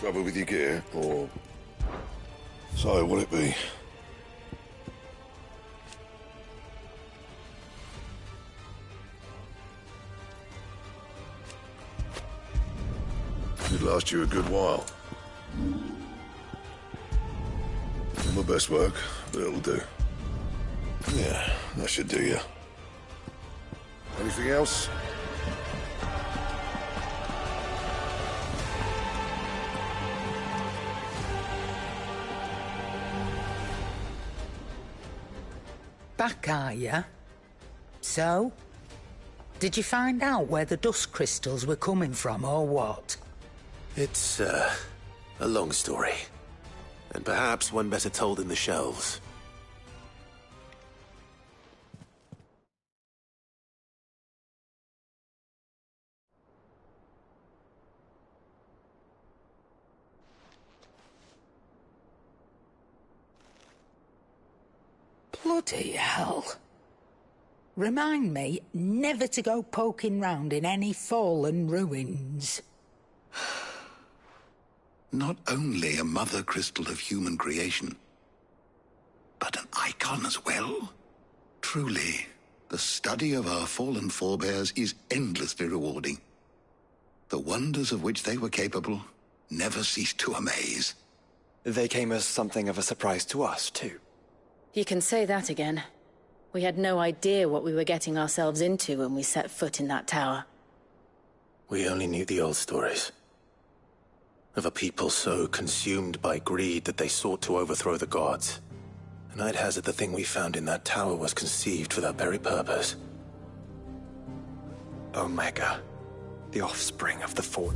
Trouble with your gear, or... So, will it be? It'd last you a good while. Not my best work, but it'll do. Yeah, that should do you. Anything else? Back, are ya? So? Did you find out where the dust crystals were coming from, or what? It's, a long story. And perhaps one better told in the shelves. Bloody hell. Remind me never to go poking round in any fallen ruins. Not only a mother crystal of human creation, but an icon as well. Truly, the study of our fallen forebears is endlessly rewarding. The wonders of which they were capable never ceased to amaze. They came as something of a surprise to us, too. You can say that again. We had no idea what we were getting ourselves into when we set foot in that tower. We only knew the old stories. Of a people so consumed by greed that they sought to overthrow the gods. And I'd hazard the thing we found in that tower was conceived for that very purpose. Omega, the offspring of the Fort.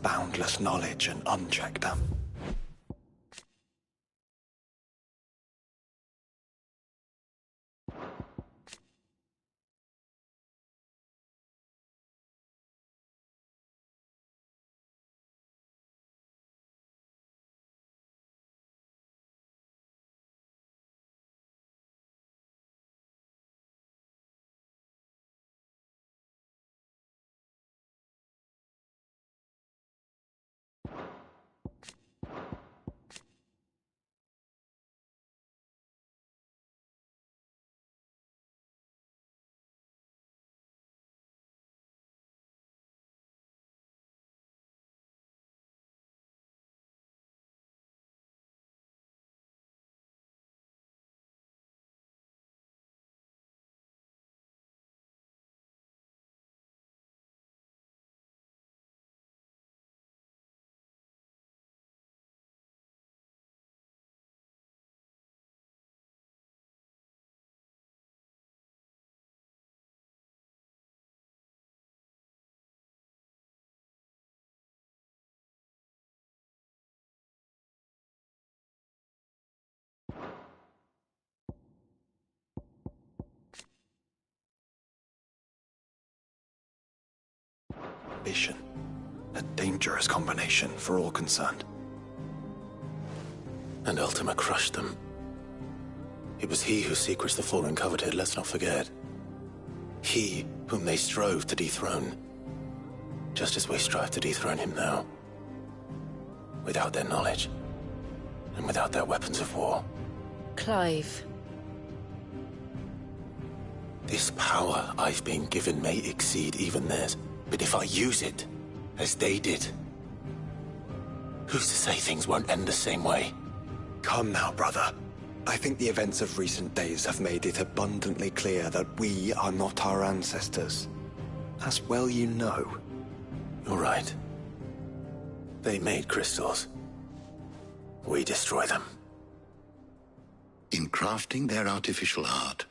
Boundless knowledge and unchecked them. Ambition. A dangerous combination for all concerned. And Ultima crushed them. It was he whose secrets the Fallen coveted, let's not forget. He whom they strove to dethrone. Just as we strive to dethrone him now. Without their knowledge. And without their weapons of war. Clive. This power I've been given may exceed even theirs. But if I use it, as they did, who's to say things won't end the same way? Come now, brother. I think the events of recent days have made it abundantly clear that we are not our ancestors. As well you know. You're right. They made crystals. We destroy them. In crafting their artificial art,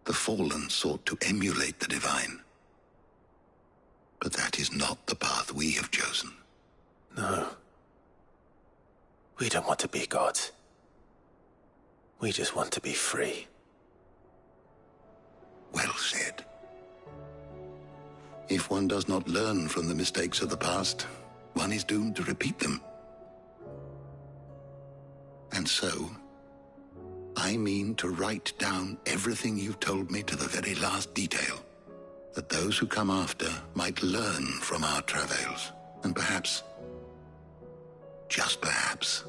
the Fallen sought to emulate the divine. But that is not the path we have chosen. No. We don't want to be gods. We just want to be free. Well said. If one does not learn from the mistakes of the past, one is doomed to repeat them. And so, I mean to write down everything you've told me to the very last detail, that those who come after might learn from our travails, and perhaps, just perhaps,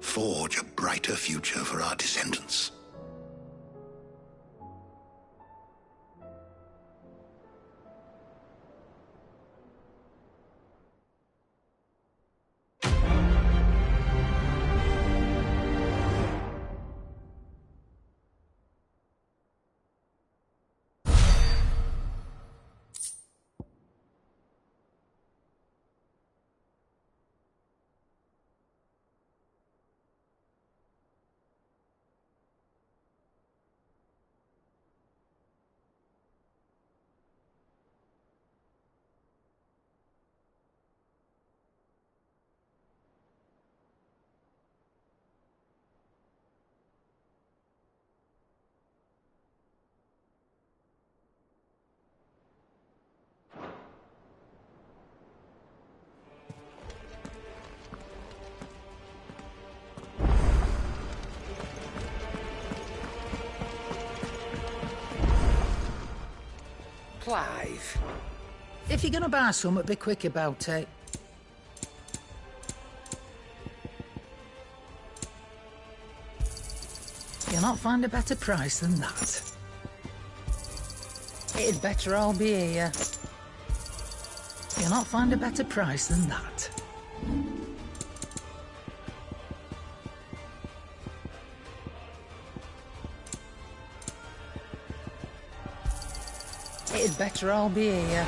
forge a brighter future for our descendants. Clive, if you're gonna buy something, be quick about it. You'll not find a better price than that. It'd better all be here. You'll not find a better price than that. It'd better all be here.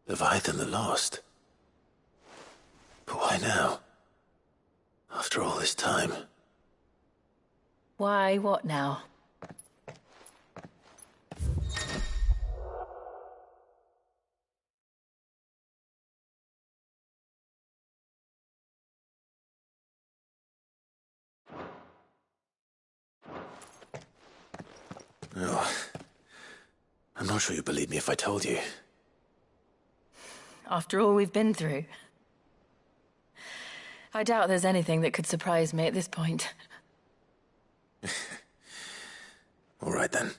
Leviathan the Lost. But why now? After all this time. Why, what now? Oh, I'm not sure you'd believe me if I told you. After all we've been through. I doubt there's anything that could surprise me at this point. All right then.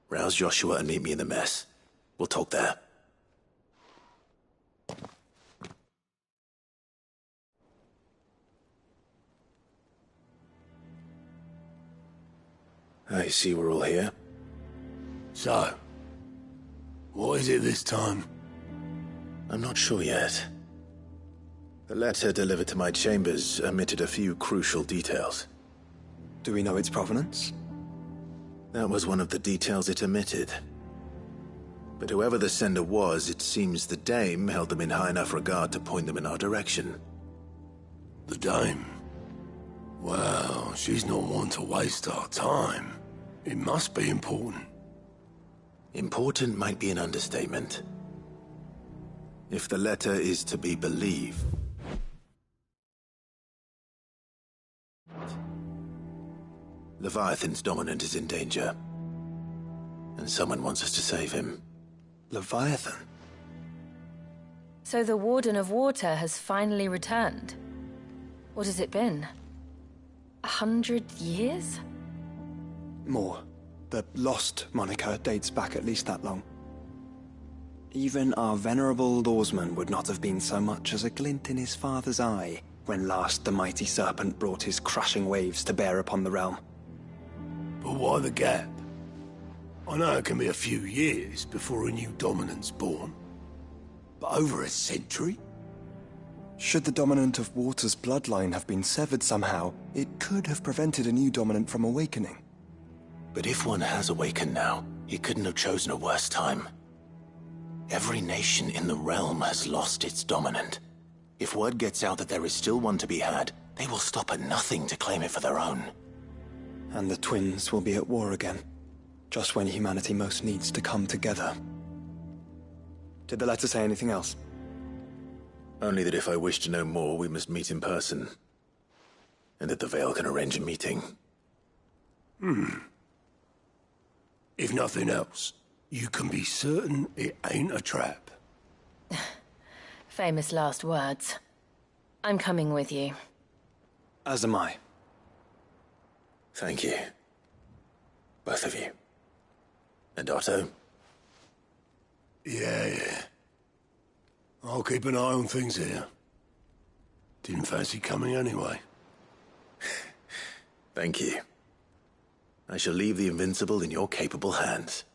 Rouse Joshua and meet me in the mess. We'll talk there. I see we're all here. So, what is it this time? I'm not sure yet. The letter delivered to my chambers omitted a few crucial details. Do we know its provenance? That was one of the details it omitted. But whoever the sender was, it seems the Dame held them in high enough regard to point them in our direction. The Dame? Well, she's not one to waste our time. It must be important. Important might be an understatement. If the letter is to be believed, Leviathan's dominant is in danger. And someone wants us to save him. Leviathan? So the Warden of Water has finally returned. What has it been? 100 years? More. The Lost moniker dates back at least that long. Even our venerable lawsman would not have been so much as a glint in his father's eye when last the mighty serpent brought his crushing waves to bear upon the realm. But why the gap? I know it can be a few years before a new dominant's born. But over a century? Should the dominant of Water's bloodline have been severed somehow, it could have prevented a new dominant from awakening. But if one has awakened now, he couldn't have chosen a worse time. Every nation in the realm has lost its dominant. If word gets out that there is still one to be had, they will stop at nothing to claim it for their own. And the twins will be at war again, just when humanity most needs to come together. Did the letter say anything else? Only that if I wish to know more, we must meet in person. And that the Veil can arrange a meeting. If nothing else, you can be certain it ain't a trap. Famous last words. I'm coming with you. As am I. Thank you. Both of you. And Otto? Yeah. I'll keep an eye on things here. Didn't fancy coming anyway. Thank you. I shall leave the Invincible in your capable hands.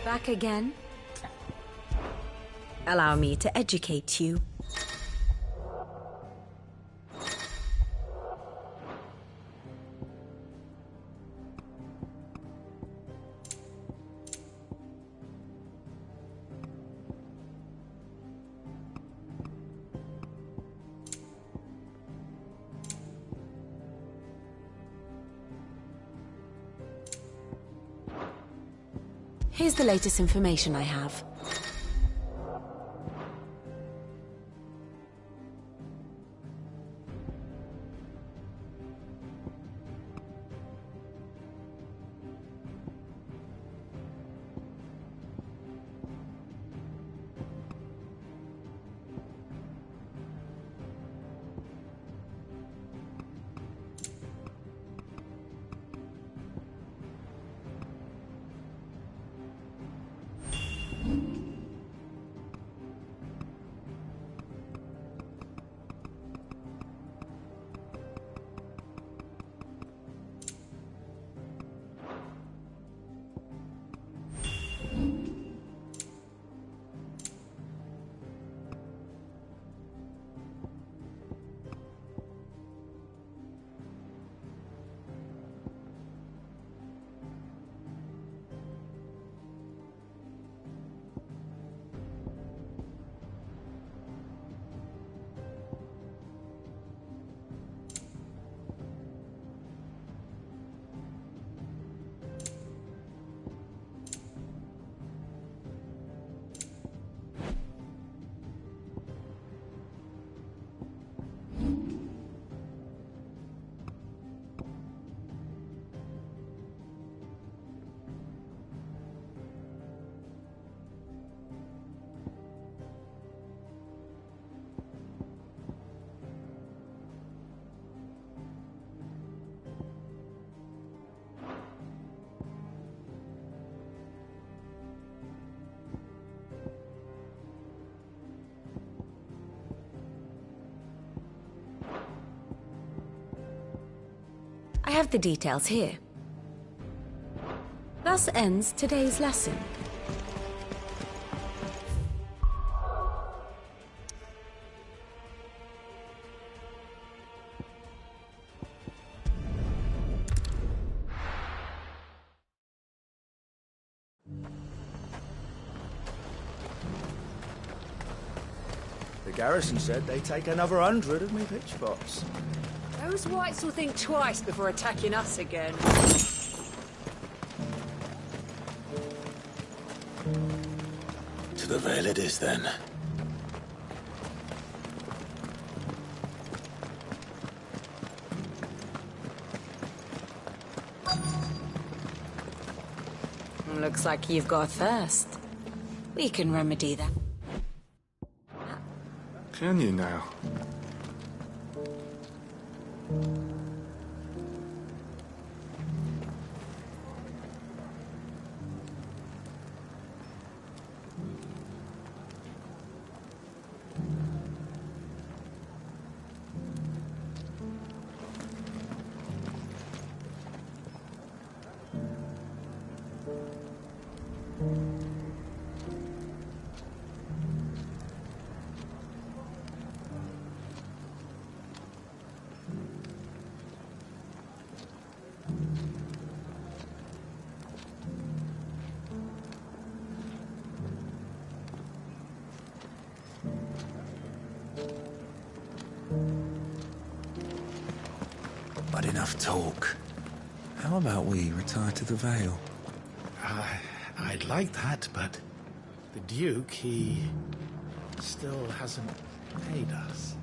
Back again? Allow me to educate you. Here's the latest information I have. I have the details here. Thus ends today's lesson. The garrison said they'd take another 100 of me pitch bots. Those whites will think twice before attacking us again. To the Vale it is, then. Looks like you've got a thirst. We can remedy that. Can you now? But enough talk. How about we retire to the Vale? I'd like that, but the Duke, he still hasn't paid us.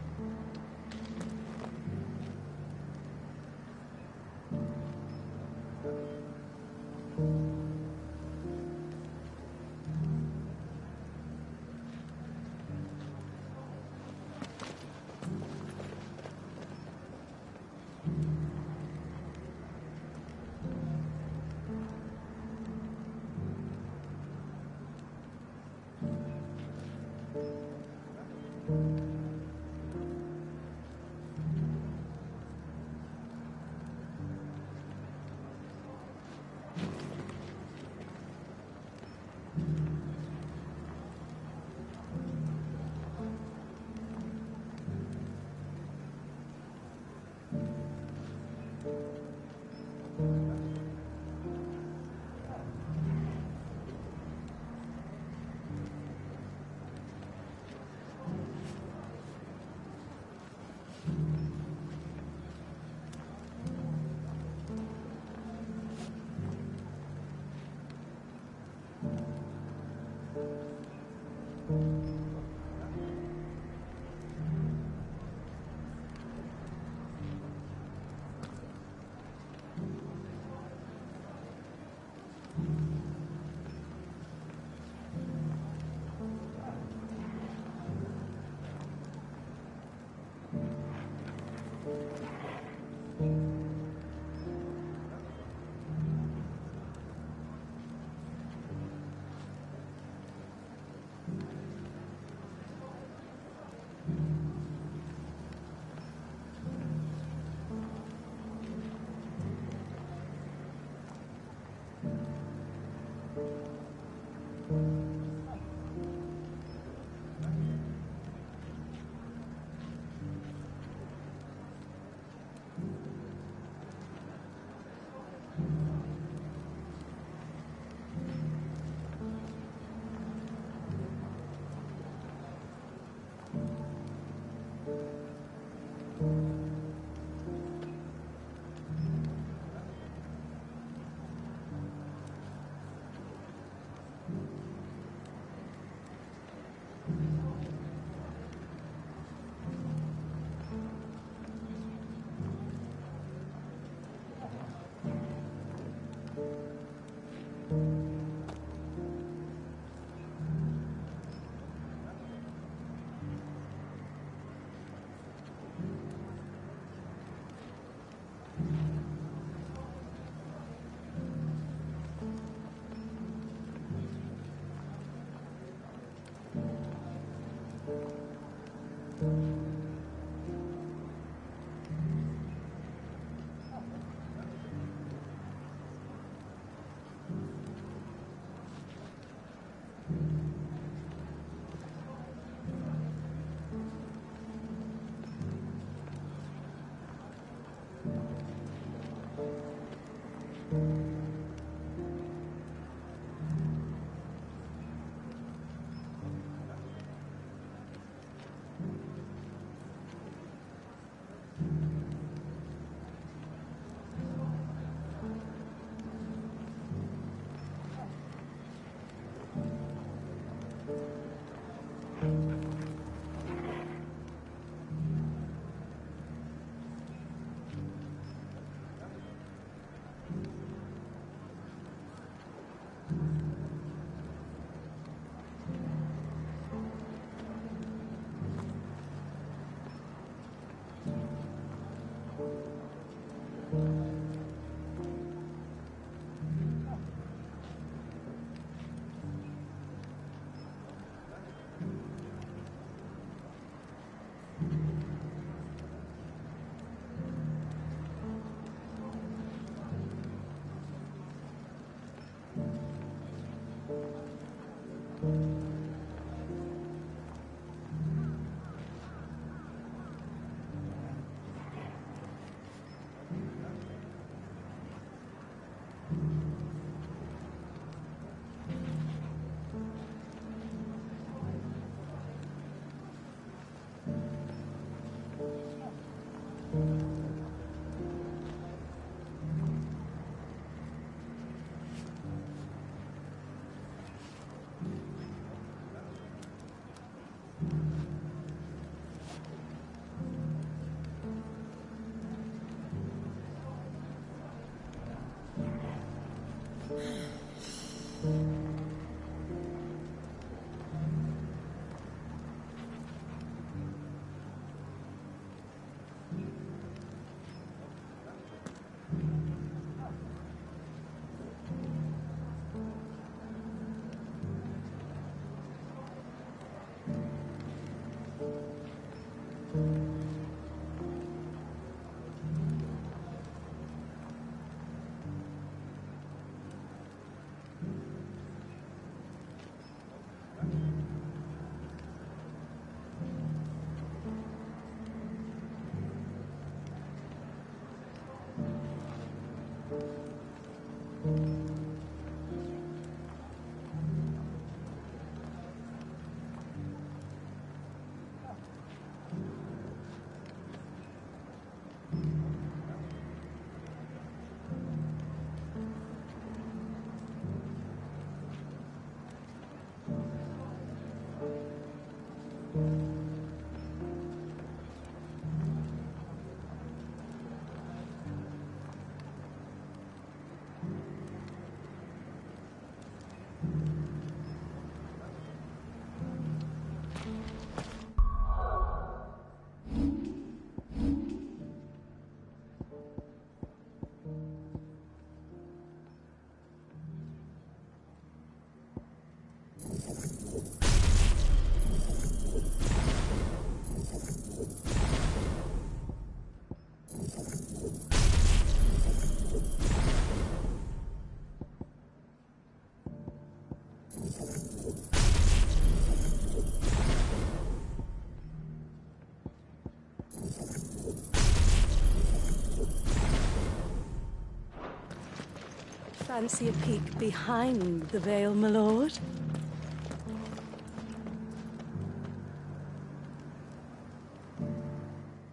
Fancy a peek behind the veil, my lord?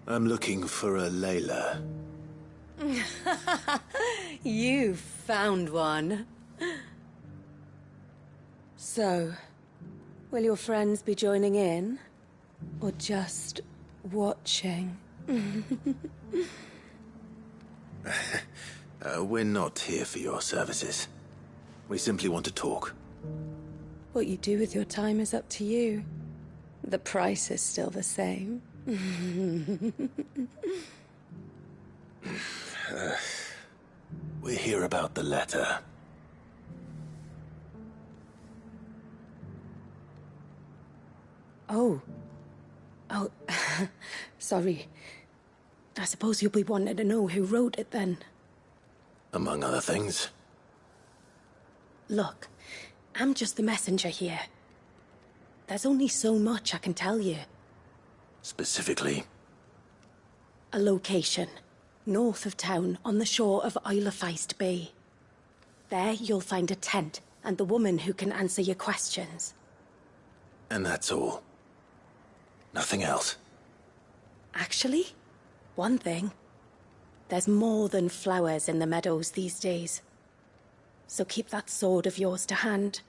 I'm looking for a Layla. You found one. So, will your friends be joining in? Or just watching? We're not here for your services. We simply want to talk. What you do with your time is up to you. The price is still the same. We're here about the letter. Oh, sorry. I suppose you'll be wanting to know who wrote it then. Among other things. Look, I'm just the messenger here. There's only so much I can tell you. Specifically? A location, north of town, on the shore of Isle of Feist Bay. There you'll find a tent, and the woman who can answer your questions. And that's all? Nothing else? Actually, one thing. There's more than flowers in the meadows these days. So keep that sword of yours to hand.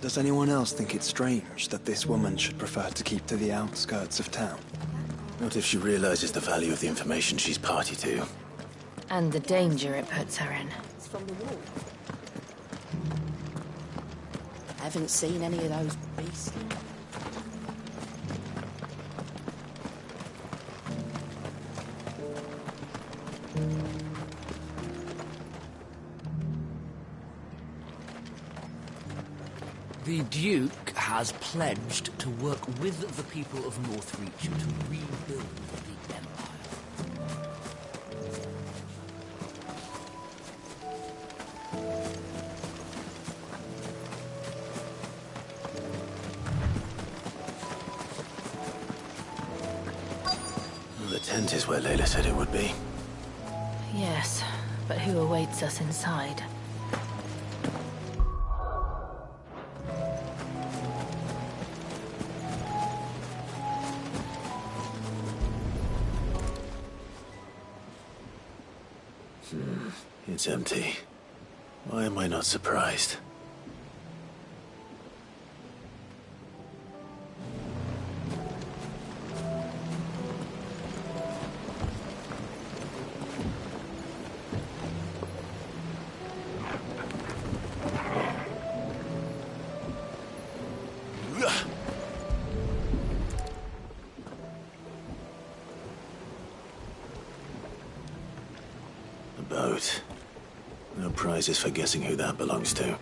Does anyone else think it's strange that this woman should prefer to keep to the outskirts of town? Not if she realizes the value of the information she's party to. And the danger it puts her in. It's from the wall. Haven't seen any of those beasts. The Duke has pledged to work with the people of Northreach to rebuild the Empire. The tent is where Layla said it would be. Yes, but who awaits us inside? It's empty. Why am I not surprised? A boat. No prizes for guessing who that belongs to.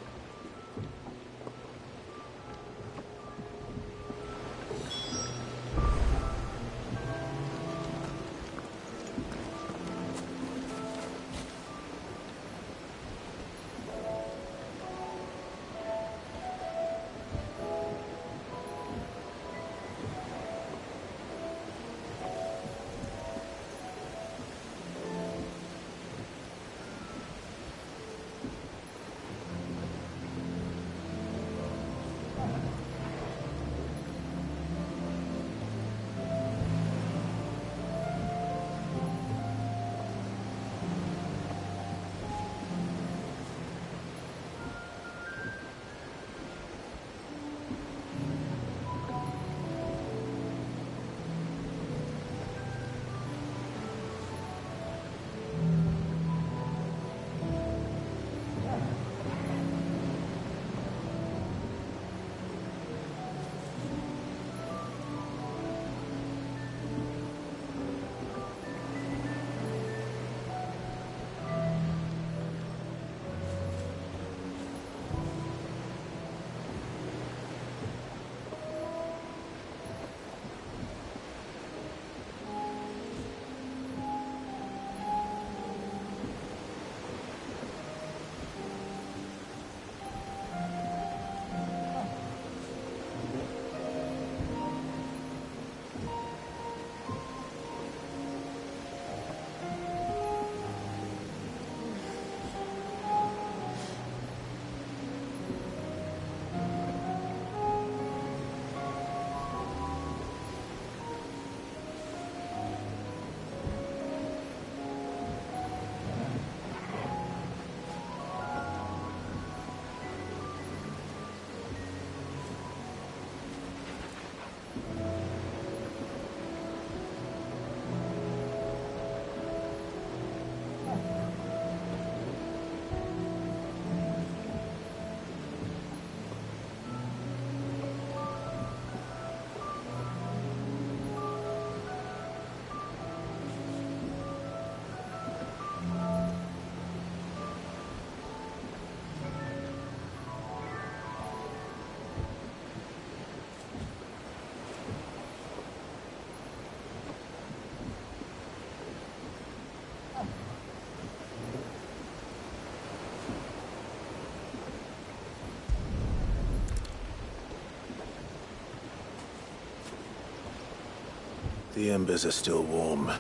The embers are still warm.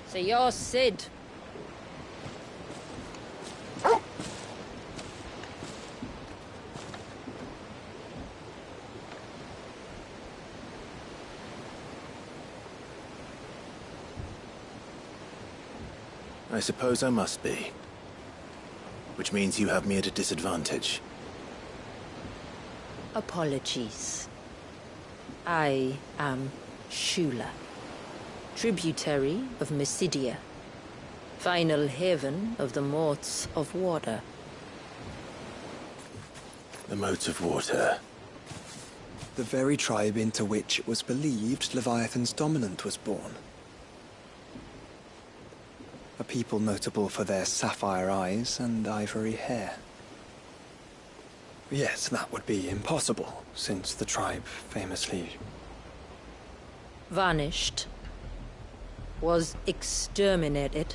So you're Sid. I suppose I must be. Which means you have me at a disadvantage. Apologies. I am Shula, tributary of Mysidia, final haven of the Motes of Water. The Motes of Water. The very tribe into which it was believed Leviathan's dominant was born. A people notable for their sapphire eyes and ivory hair. Yes, that would be impossible, since the tribe famously... vanished. Was exterminated.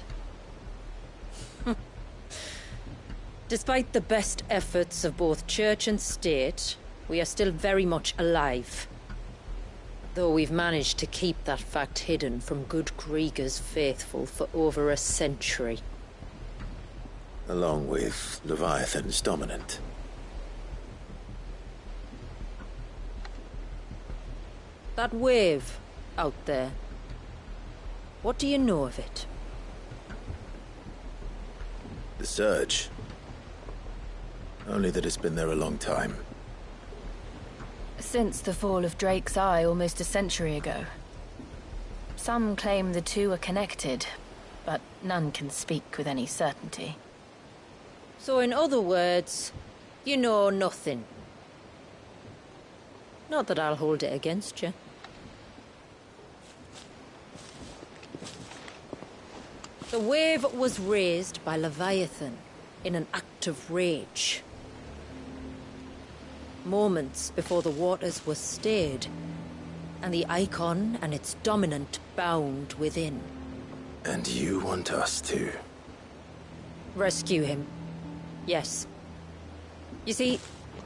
Despite the best efforts of both church and state, we are still very much alive. Though we've managed to keep that fact hidden from good Krieger's faithful for over a century. Along with Leviathan's dominant. That wave out there. What do you know of it? The Surge. Only that it's been there a long time. Since the fall of Drake's Eye almost a century ago. Some claim the two are connected, but none can speak with any certainty. So in other words, you know nothing. Not that I'll hold it against you. The wave was raised by Leviathan in an act of rage. Moments before the waters were stayed, and the icon and its dominant bound within. And you want us to? Rescue him. Yes. You see,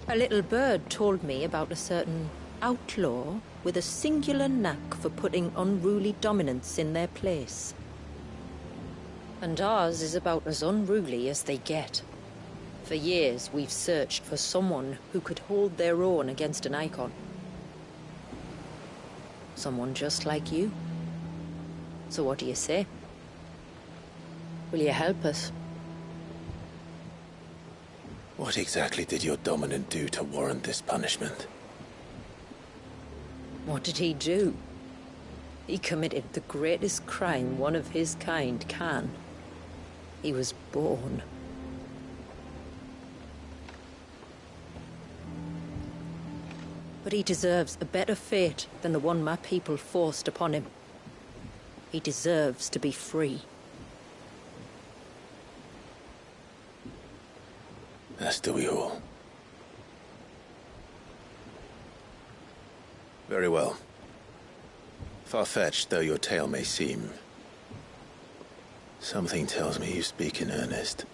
a little bird told me about a certain outlaw with a singular knack for putting unruly dominants in their place. And ours is about as unruly as they get. For years, we've searched for someone who could hold their own against an icon. Someone just like you. So what do you say? Will you help us? What exactly did your dominant do to warrant this punishment? What did he do? He committed the greatest crime one of his kind can. He was born. But he deserves a better fate than the one my people forced upon him. He deserves to be free. As do we all. Very well. Far-fetched though your tale may seem, something tells me you speak in earnest.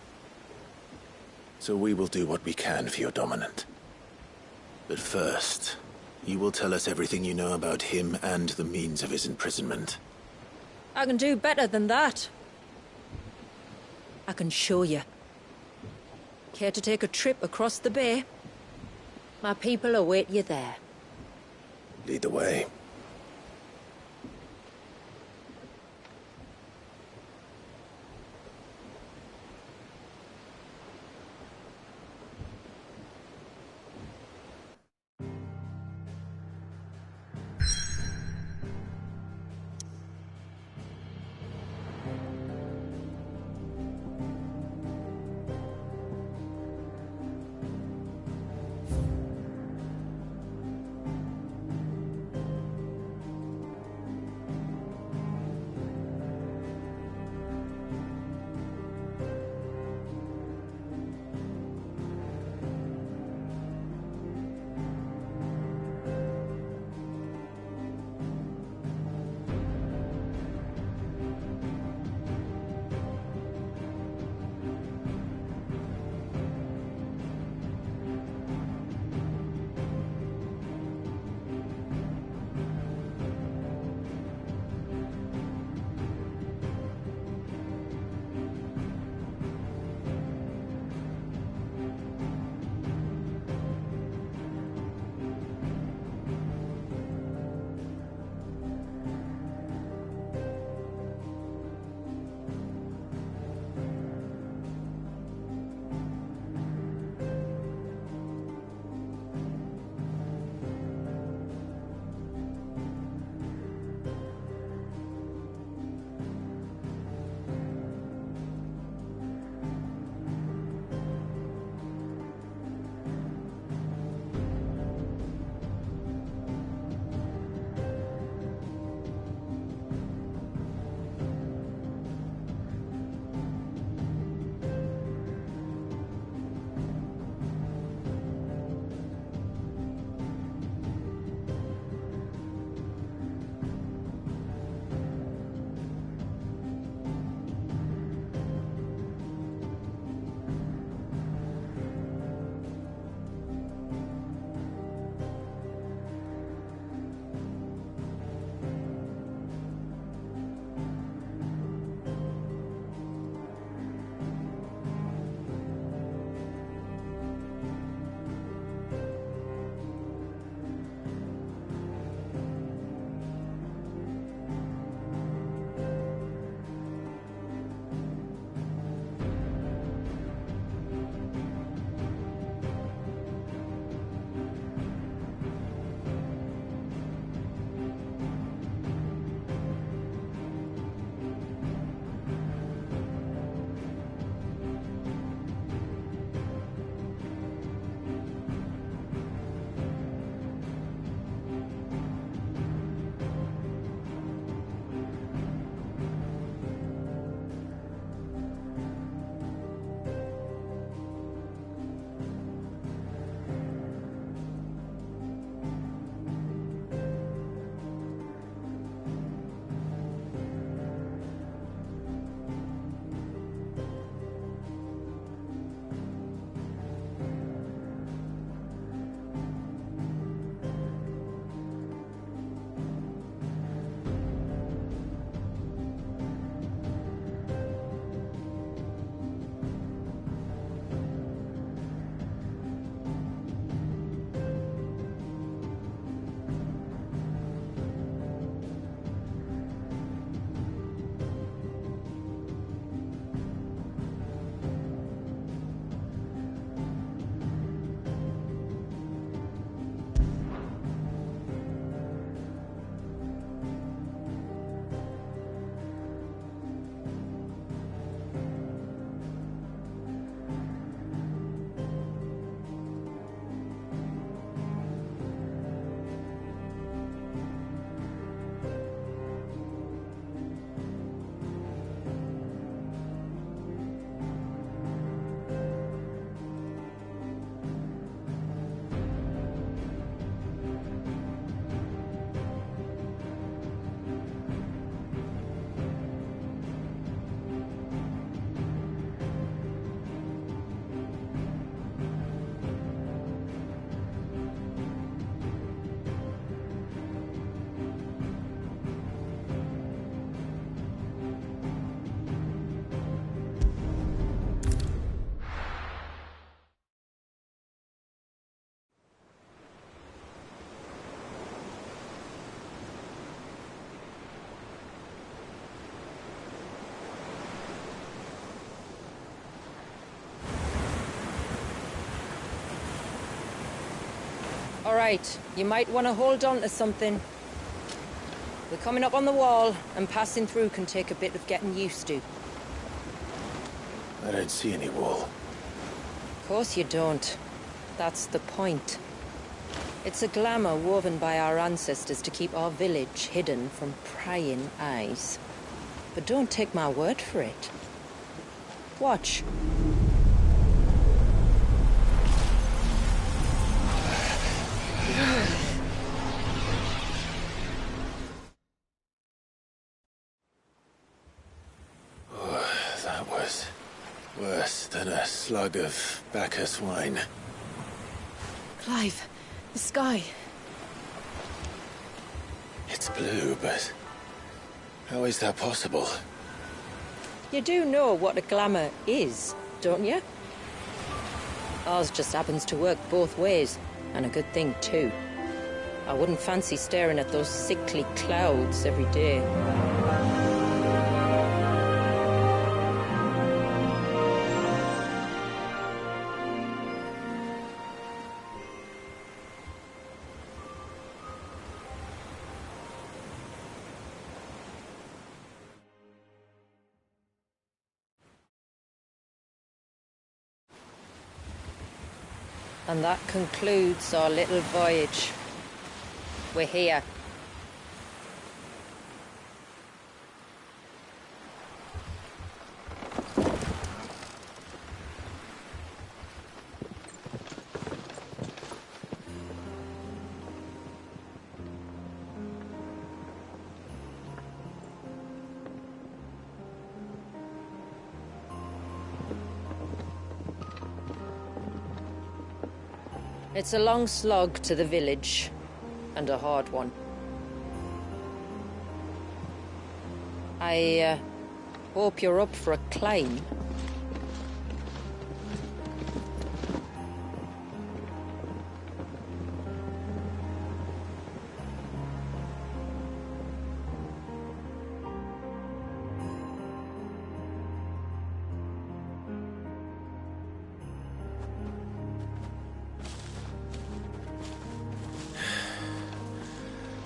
So we will do what we can for your dominant. But first, you will tell us everything you know about him and the means of his imprisonment. I can do better than that. I can show you. Care to take a trip across the bay? My people await you there. Lead the way. right. You might want to hold on to something. We're coming up on the wall, and passing through can take a bit of getting used to. I don't see any wall. Of course you don't. That's the point. It's a glamour woven by our ancestors to keep our village hidden from prying eyes. But don't take my word for it. Watch. Oh, that was worse than a slug of Bacchus wine. Clive, the sky. It's blue, but how is that possible? You do know what a glamour is, don't you? Ours just happens to work both ways, and a good thing too. I wouldn't fancy staring at those sickly clouds every day. And that concludes our little voyage. We're here. It's a long slog to the village, and a hard one. I hope you're up for a climb.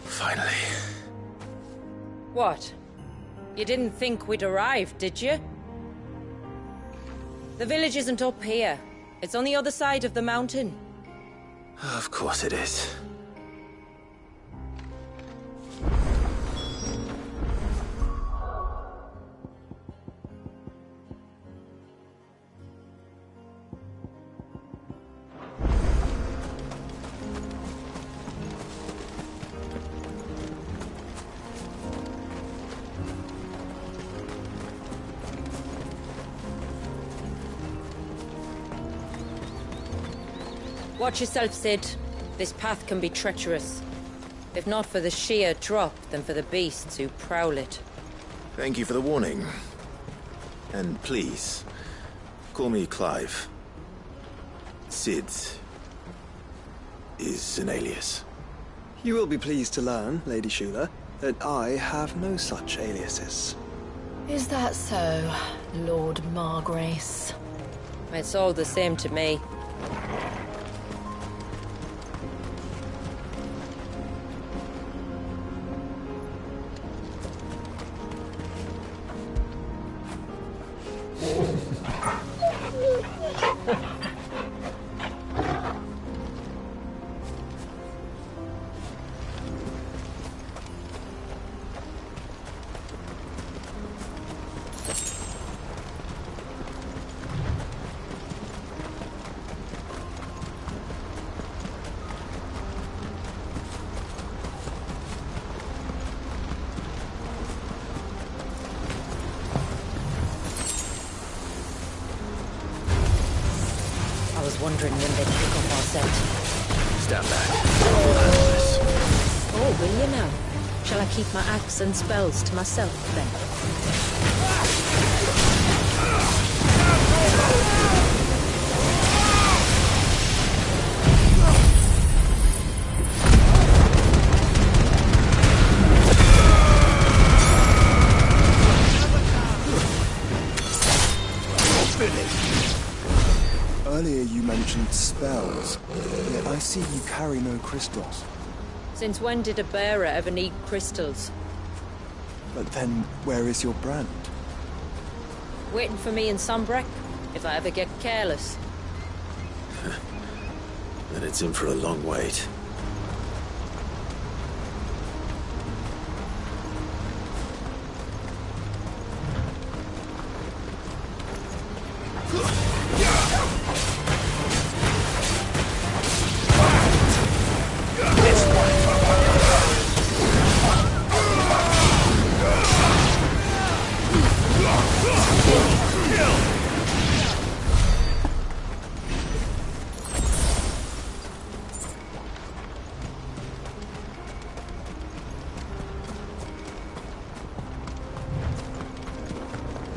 Finally. What? You didn't think we'd arrived, did you? The village isn't up here. It's on the other side of the mountain. Of course it is. Watch yourself, Sid. This path can be treacherous. If not for the sheer drop, then for the beasts who prowl it. Thank you for the warning. And please, call me Clive. Sid is an alias. You will be pleased to learn, Lady Shula, that I have no such aliases. Is that so, Lord Margrace? It's all the same to me. I was wondering when they'd pick up our scent. Stand back. We'll handle this. Oh, will you now? Shall I keep my axe and spells to myself, then? Earlier you mentioned spells, yet I see you carry no crystals. Since when did a bearer ever need crystals? But then, where is your brand? Waiting for me in Sunbreck, if I ever get careless. Then it's in for a long wait.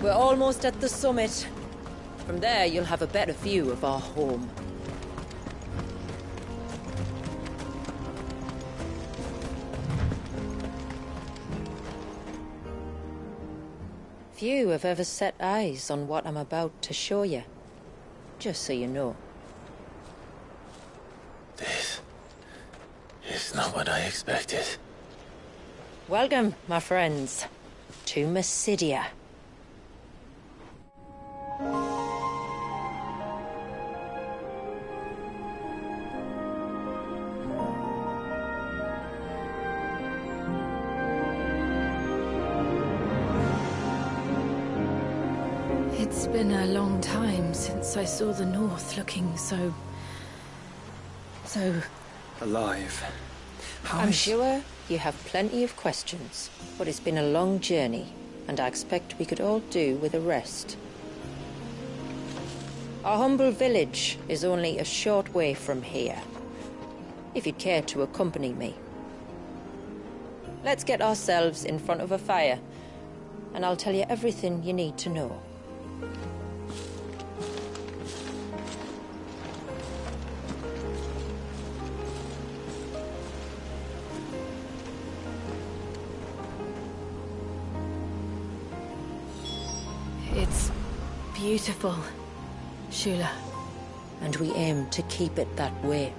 We're almost at the summit. From there, you'll have a better view of our home. Few have ever set eyes on what I'm about to show you. Just so you know. This is not what I expected. Welcome, my friends, to Mysidia. It's been a long time since I saw the North looking so... Alive. I'm sure you have plenty of questions, but it's been a long journey, and I expect we could all do with a rest. Our humble village is only a short way from here, if you'd care to accompany me. Let's get ourselves in front of a fire, and I'll tell you everything you need to know. It's beautiful, Shula. And we aim to keep it that way.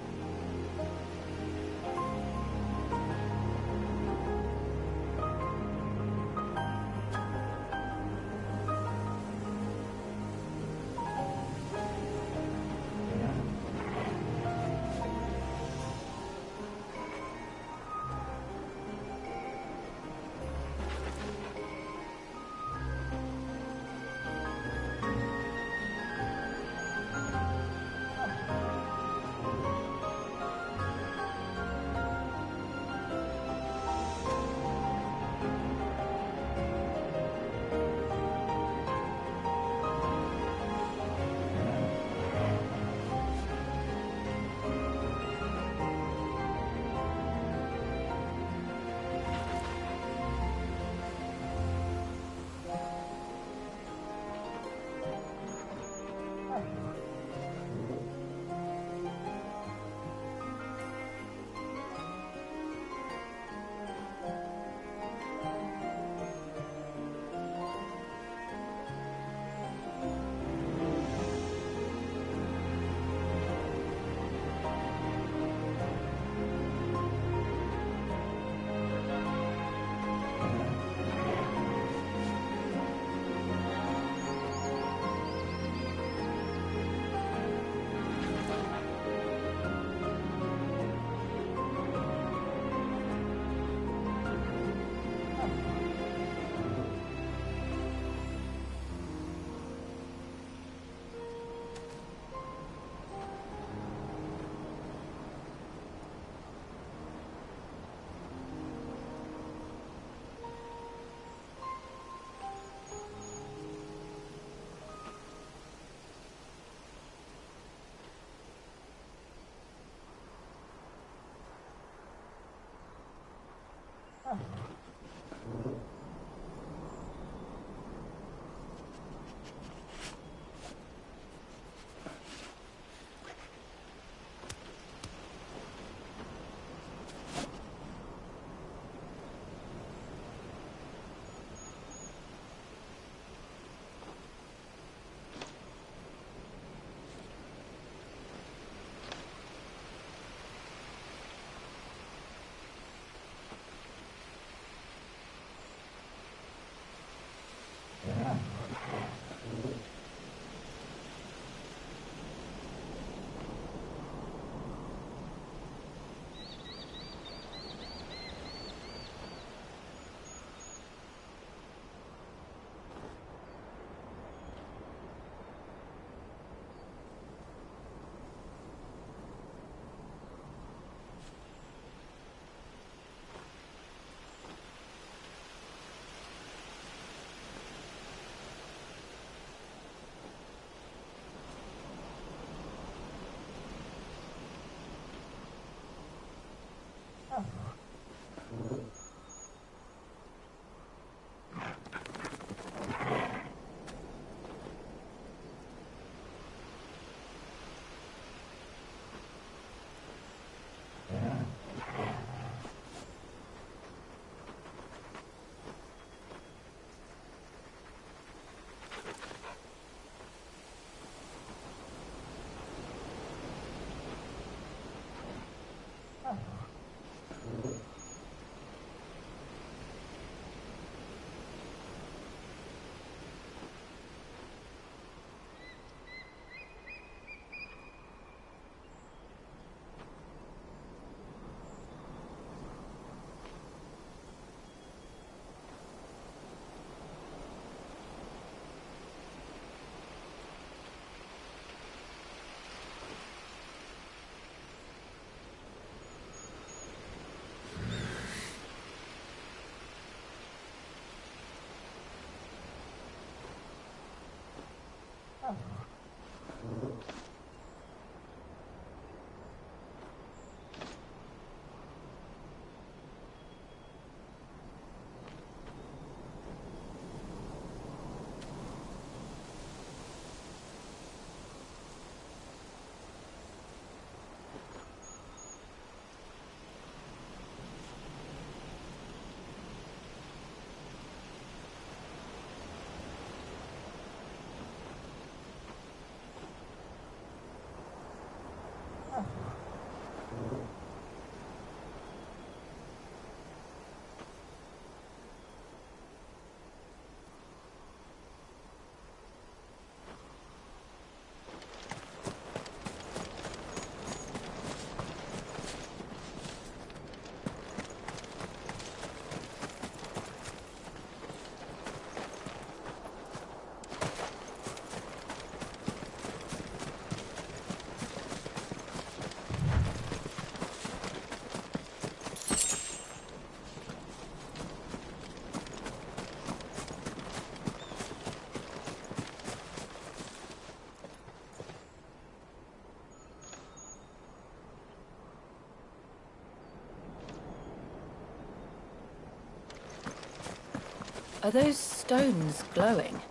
Are those stones glowing?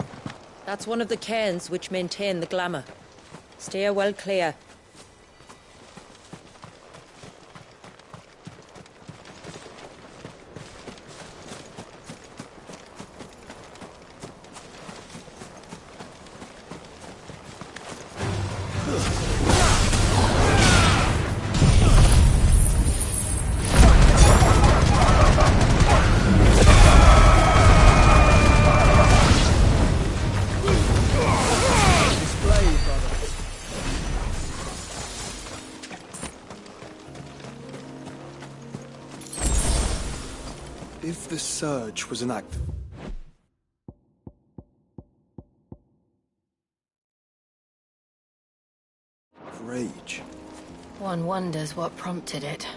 That's one of the cairns which maintain the glamour. Steer well clear. If the surge was an act of rage, One wonders what prompted it.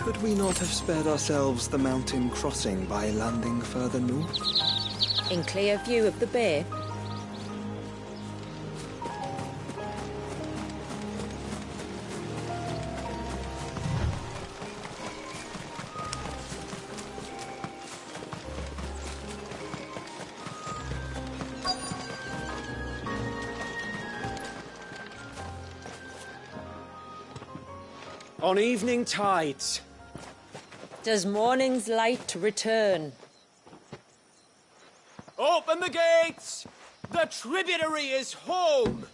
Could we not have spared ourselves the mountain crossing by landing further north? In clear view of the bay? On evening tides. Does morning's light return? Open the gates! The tributary is home!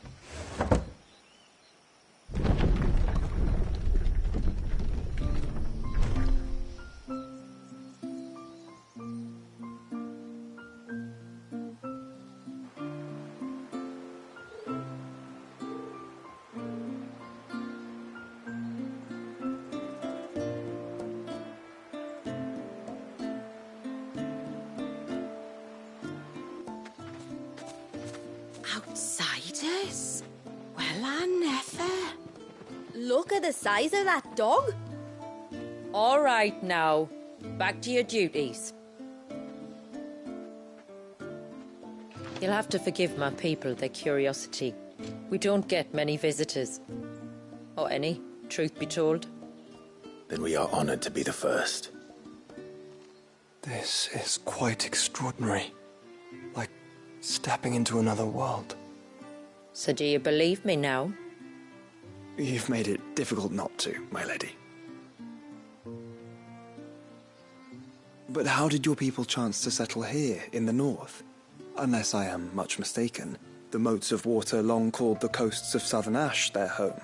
Outsiders? Well, I never. Look at the size of that dog. All right now, back to your duties. You'll have to forgive my people their curiosity. We don't get many visitors. Or any, truth be told. Then we are honored to be the first. This is quite extraordinary. Like stepping into another world. So do you believe me now? You've made it difficult not to, my lady. But how did your people chance to settle here in the north? Unless I am much mistaken, the moats of water long called the coasts of Southern Ash their home.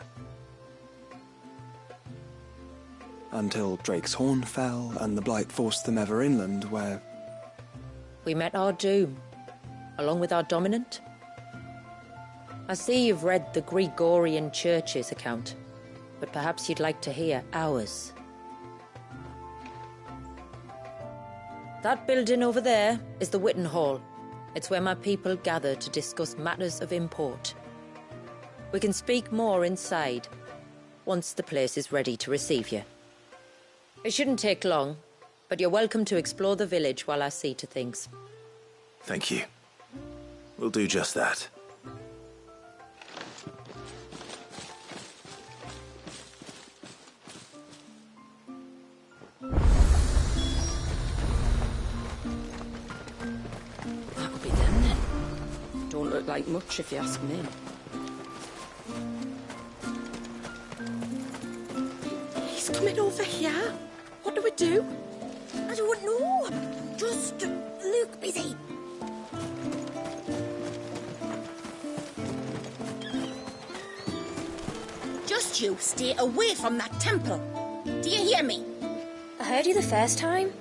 Until Drake's Horn fell and the Blight forced them ever inland, where... We met our doom, along with our dominant. I see you've read the Gregorian Church's account, but perhaps you'd like to hear ours. That building over there is the Witten Hall. It's where my people gather to discuss matters of import. We can speak more inside, once the place is ready to receive you. It shouldn't take long, but you're welcome to explore the village while I see to things. Thank you. We'll do just that. That'll be them then. Don't look like much if you ask me. He's coming over here. What do we do? I don't know. Just look busy. Just you stay away from that temple. Do you hear me? I heard you the first time.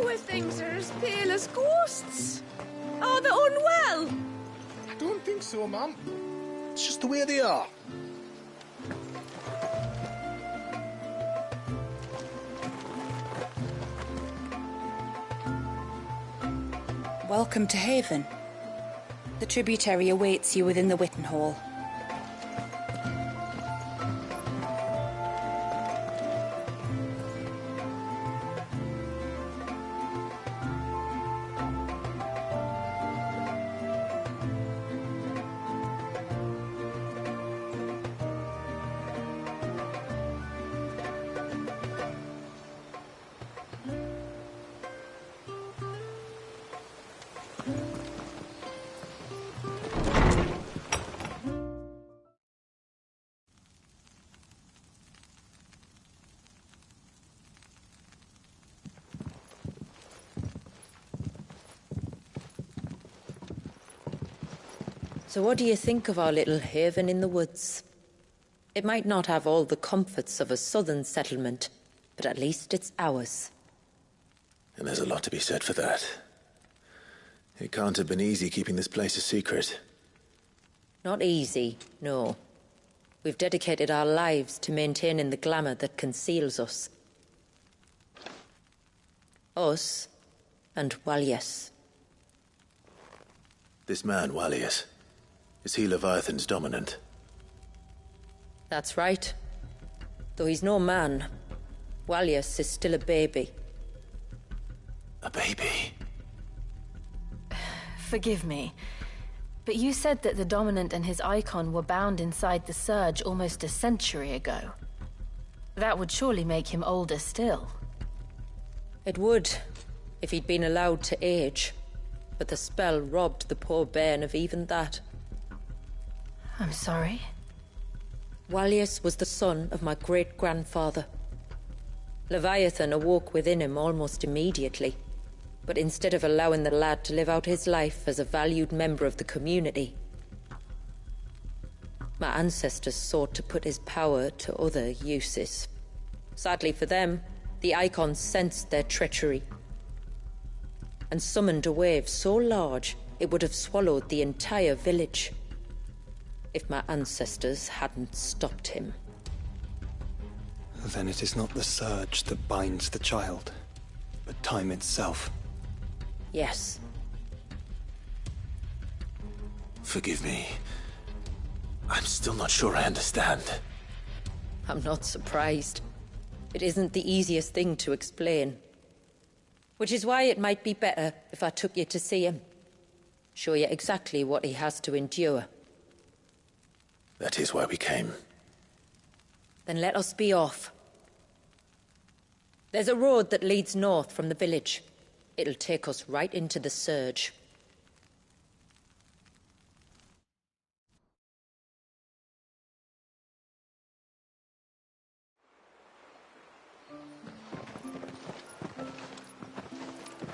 Poor things are as pale as ghosts. Are they unwell? I don't think so, ma'am. It's just the way they are. Welcome to Haven. The tributary awaits you within the Witten Hall. So what do you think of our little haven in the woods? It might not have all the comforts of a southern settlement, but at least it's ours. And there's a lot to be said for that. It can't have been easy keeping this place a secret. Not easy, no. We've dedicated our lives to maintaining the glamour that conceals us. Us and Walias. This man, Walias, is he Leviathan's dominant? That's right. Though he's no man, Walias is still a baby. A baby? Forgive me, but you said that the Dominant and his icon were bound inside the Surge almost a century ago. That would surely make him older still. It would, if he'd been allowed to age. But the spell robbed the poor bairn of even that. I'm sorry? Walias was the son of my great-grandfather. Leviathan awoke within him almost immediately. But instead of allowing the lad to live out his life as a valued member of the community, my ancestors sought to put his power to other uses. Sadly for them, the Icons sensed their treachery and summoned a wave so large it would have swallowed the entire village if my ancestors hadn't stopped him. Then it is not the Surge that binds the child, but time itself. Yes. Forgive me. I'm still not sure I understand. I'm not surprised. It isn't the easiest thing to explain. Which is why it might be better if I took you to see him. Show you exactly what he has to endure. That is why we came. Then let us be off. There's a road that leads north from the village. It'll take us right into the Surge.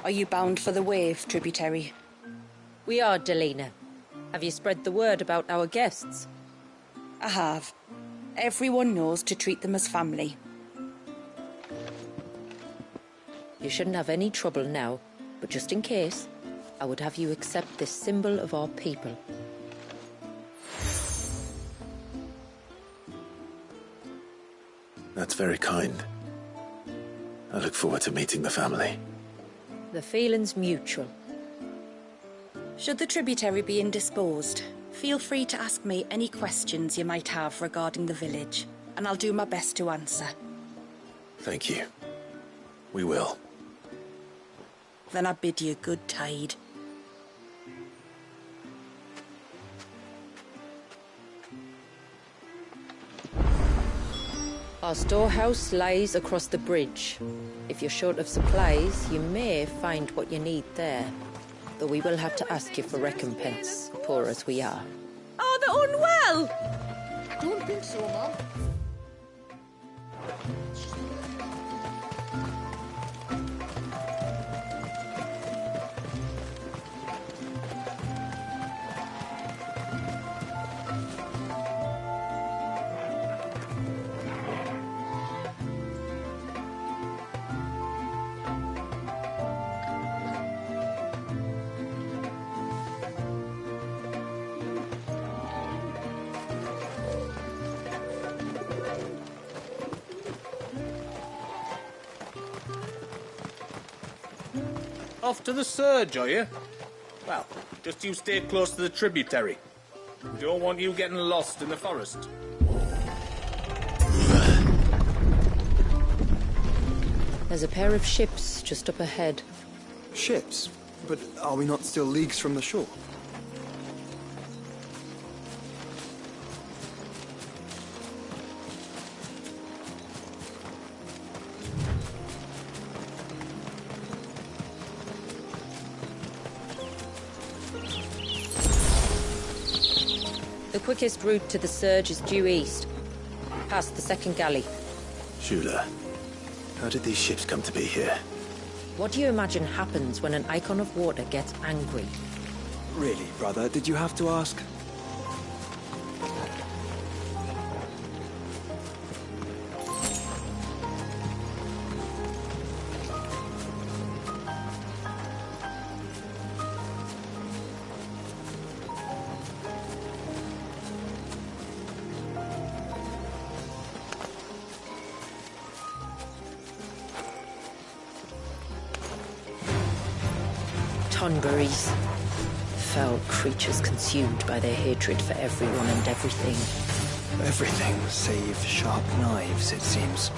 Are you bound for the Wave, Tributary? We are, Delina. Have you spread the word about our guests? I have. Everyone knows to treat them as family. You shouldn't have any trouble now, but just in case, I would have you accept this symbol of our people. That's very kind. I look forward to meeting the family. The feeling's mutual. Should the Tributary be indisposed, feel free to ask me any questions you might have regarding the village, and I'll do my best to answer. Thank you. We will. Then I bid you good tide. Our storehouse lies across the bridge. If you're short of supplies, you may find what you need there. Though we will have to ask you for recompense, poor as we are. Are they unwell? I don't think so, Mum. Off to the Surge, are you? Well, just you stay close to the Tributary. We don't want you getting lost in the forest. There's a pair of ships just up ahead. Ships? But are we not still leagues from the shore? The quickest route to the Surge is due east, past the second galley. Shula, how did these ships come to be here? What do you imagine happens when an Icon of Water gets angry? Really, brother? Did you have to ask? Conberries. Foul creatures consumed by their hatred for everyone and everything. Everything save sharp knives, it seems.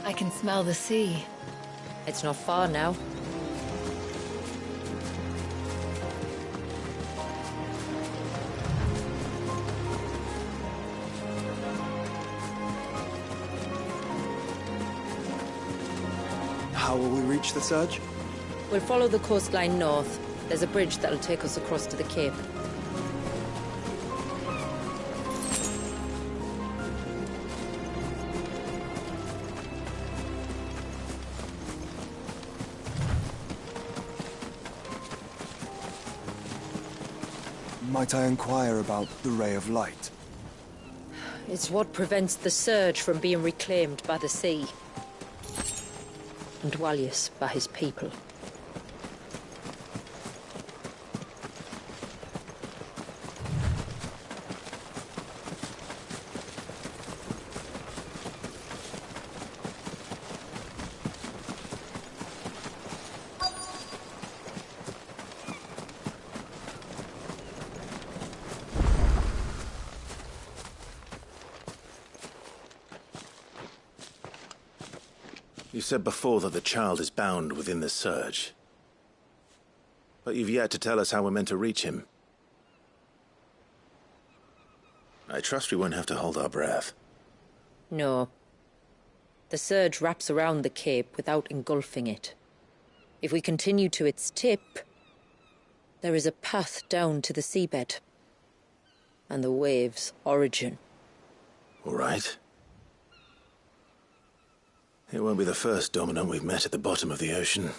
I can smell the sea. It's not far now. How will we reach the surge? We'll follow the coastline north. There's a bridge that'll take us across to the cape. Might I inquire about the ray of light? It's what prevents the surge from being reclaimed by the sea. And Wallius by his people. You said before that the child is bound within the surge. But you've yet to tell us how we're meant to reach him. I trust we won't have to hold our breath. No. The surge wraps around the cape without engulfing it. If we continue to its tip, there is a path down to the seabed. And the wave's origin. All right. It won't be the first dominant we've met at the bottom of the ocean.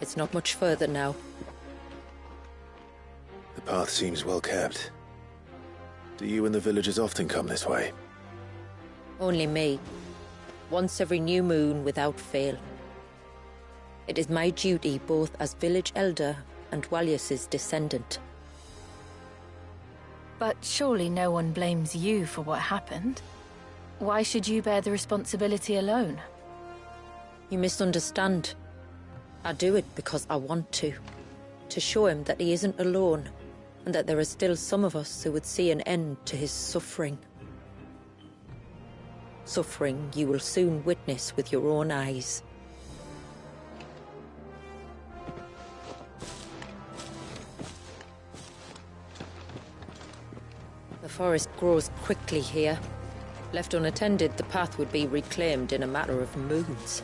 It's not much further now. The path seems well kept. Do you and the villagers often come this way? Only me. Once every new moon without fail. It is my duty both as village elder and Wallius's descendant. But surely no one blames you for what happened. Why should you bear the responsibility alone? You misunderstand. I do it because I want to. To show him that he isn't alone, and that there are still some of us who would see an end to his suffering. suffering you will soon witness with your own eyes. The forest grows quickly here. Left unattended, the path would be reclaimed in a matter of moons.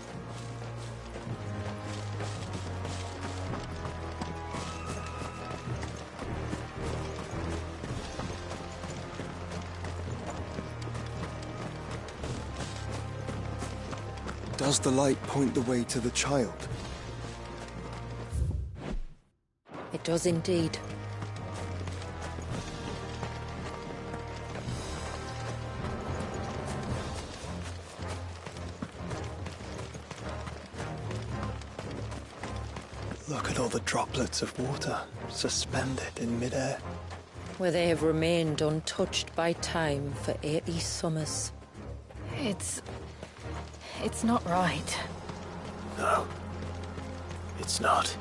Does the light point the way to the child? It does indeed. Look at all the droplets of water suspended in midair. Where they have remained untouched by time for 80 summers. It's not right. No, it's not.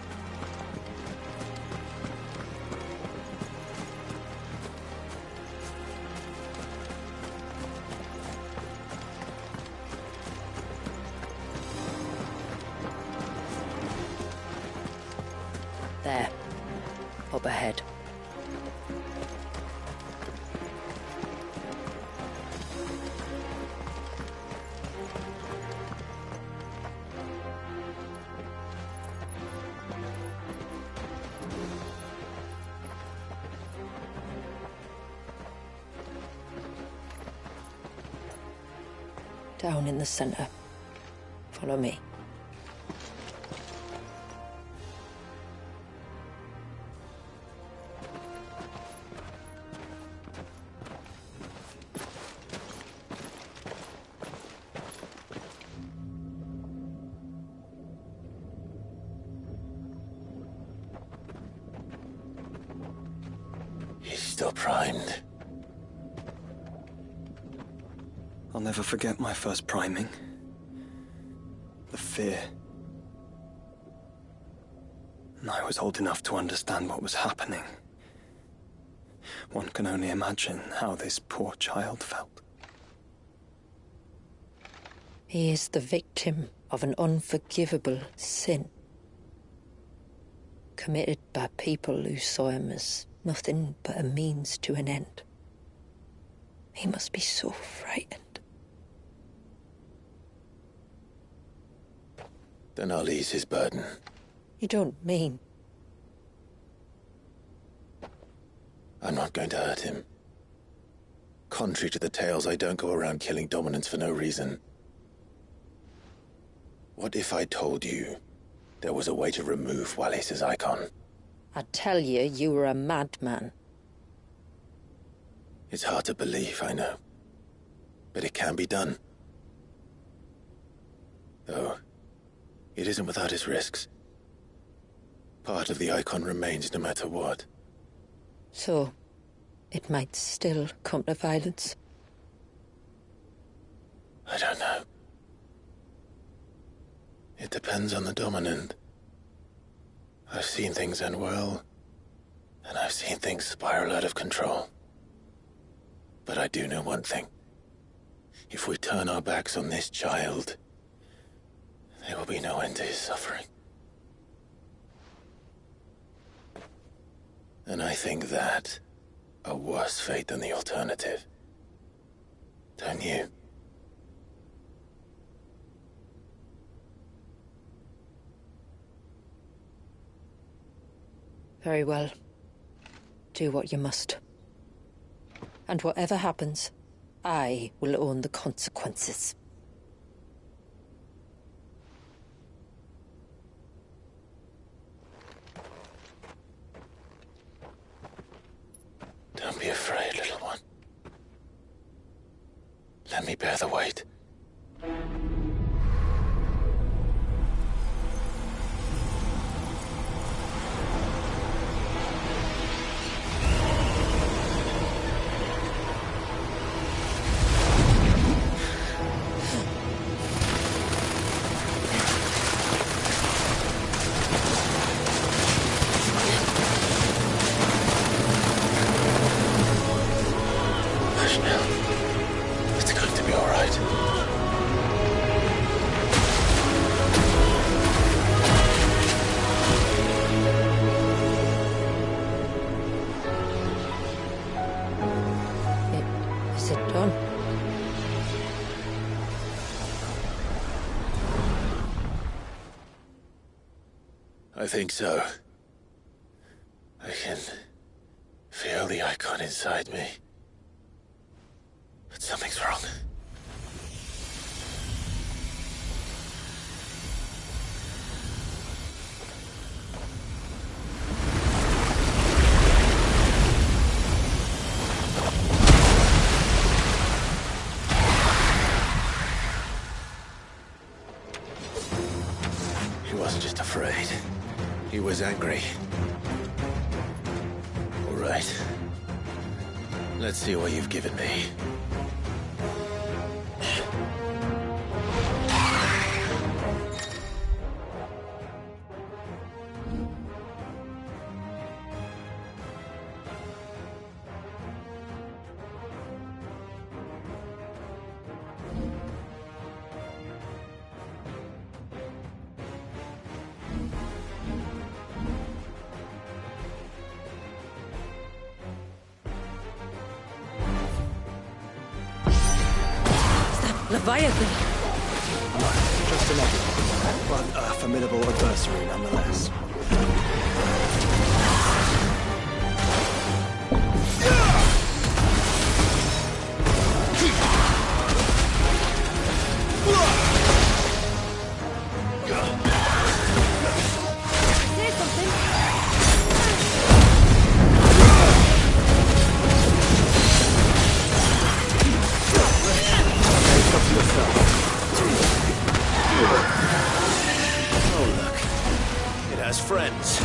There. Up ahead. Down in the center. Follow me. He's still primed. I'll never forget my first priming. The fear. And I was old enough to understand what was happening. One can only imagine how this poor child felt. He is the victim of an unforgivable sin. Committed by people who saw him as nothing but a means to an end. He must be so frightened. Then I'll ease his burden. You don't mean? I'm not going to hurt him. Contrary to the tales, I don't go around killing dominants for no reason. What if I told you there was a way to remove Wallace's icon? I'd tell you you were a madman. It's hard to believe, I know. But it can be done. Though, it isn't without its risks. Part of the icon remains no matter what. So, it might still come to violence. I don't know. It depends on the dominant. I've seen things end well, and I've seen things spiral out of control. But I do know one thing. If we turn our backs on this child, there will be no end to his suffering. And I think that a worse fate than the alternative. Don't you? Very well. Do what you must. And whatever happens, I will own the consequences. Don't be afraid, little one. Let me bear the weight. I think so. I can feel the icon inside me. But something's wrong. He wasn't just afraid. He was angry. All right. Let's see what you've given me. Leviathan! Just another, but a formidable adversary nonetheless. Friends.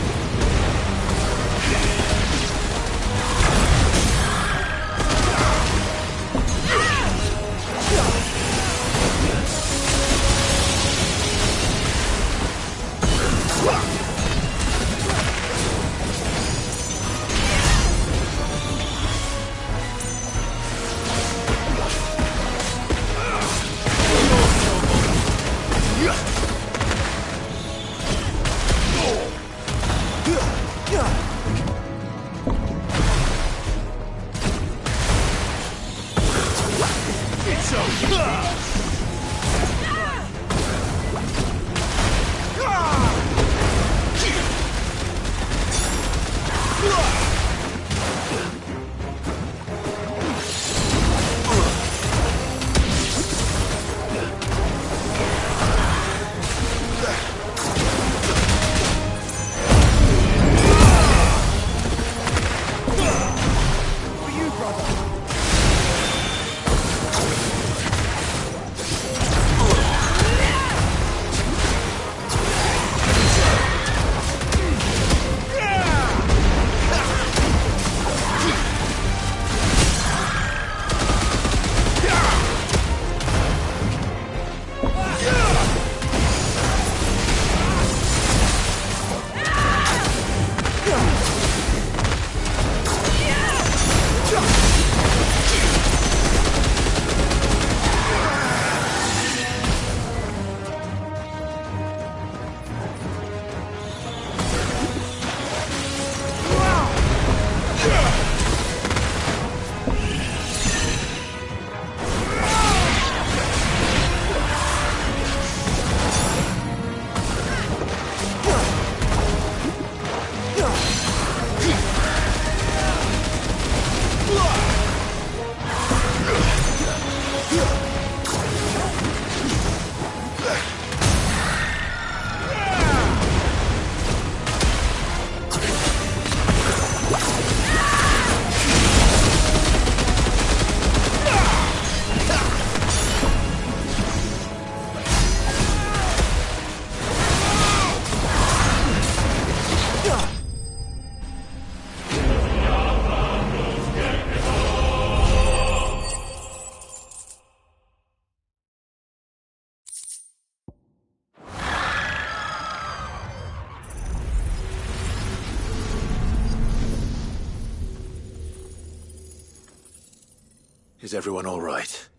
Is everyone all right?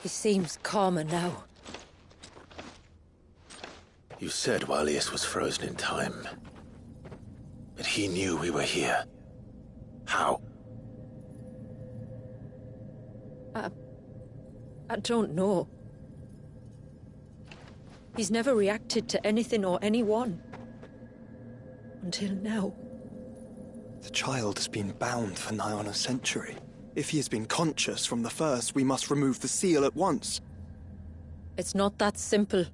He seems calmer now. You said Walius was frozen in time. But he knew we were here. How? I don't know. He's never reacted to anything or anyone. Until now. The child has been bound for nigh on a century. If he has been conscious from the first, we must remove the seal at once. It's not that simple.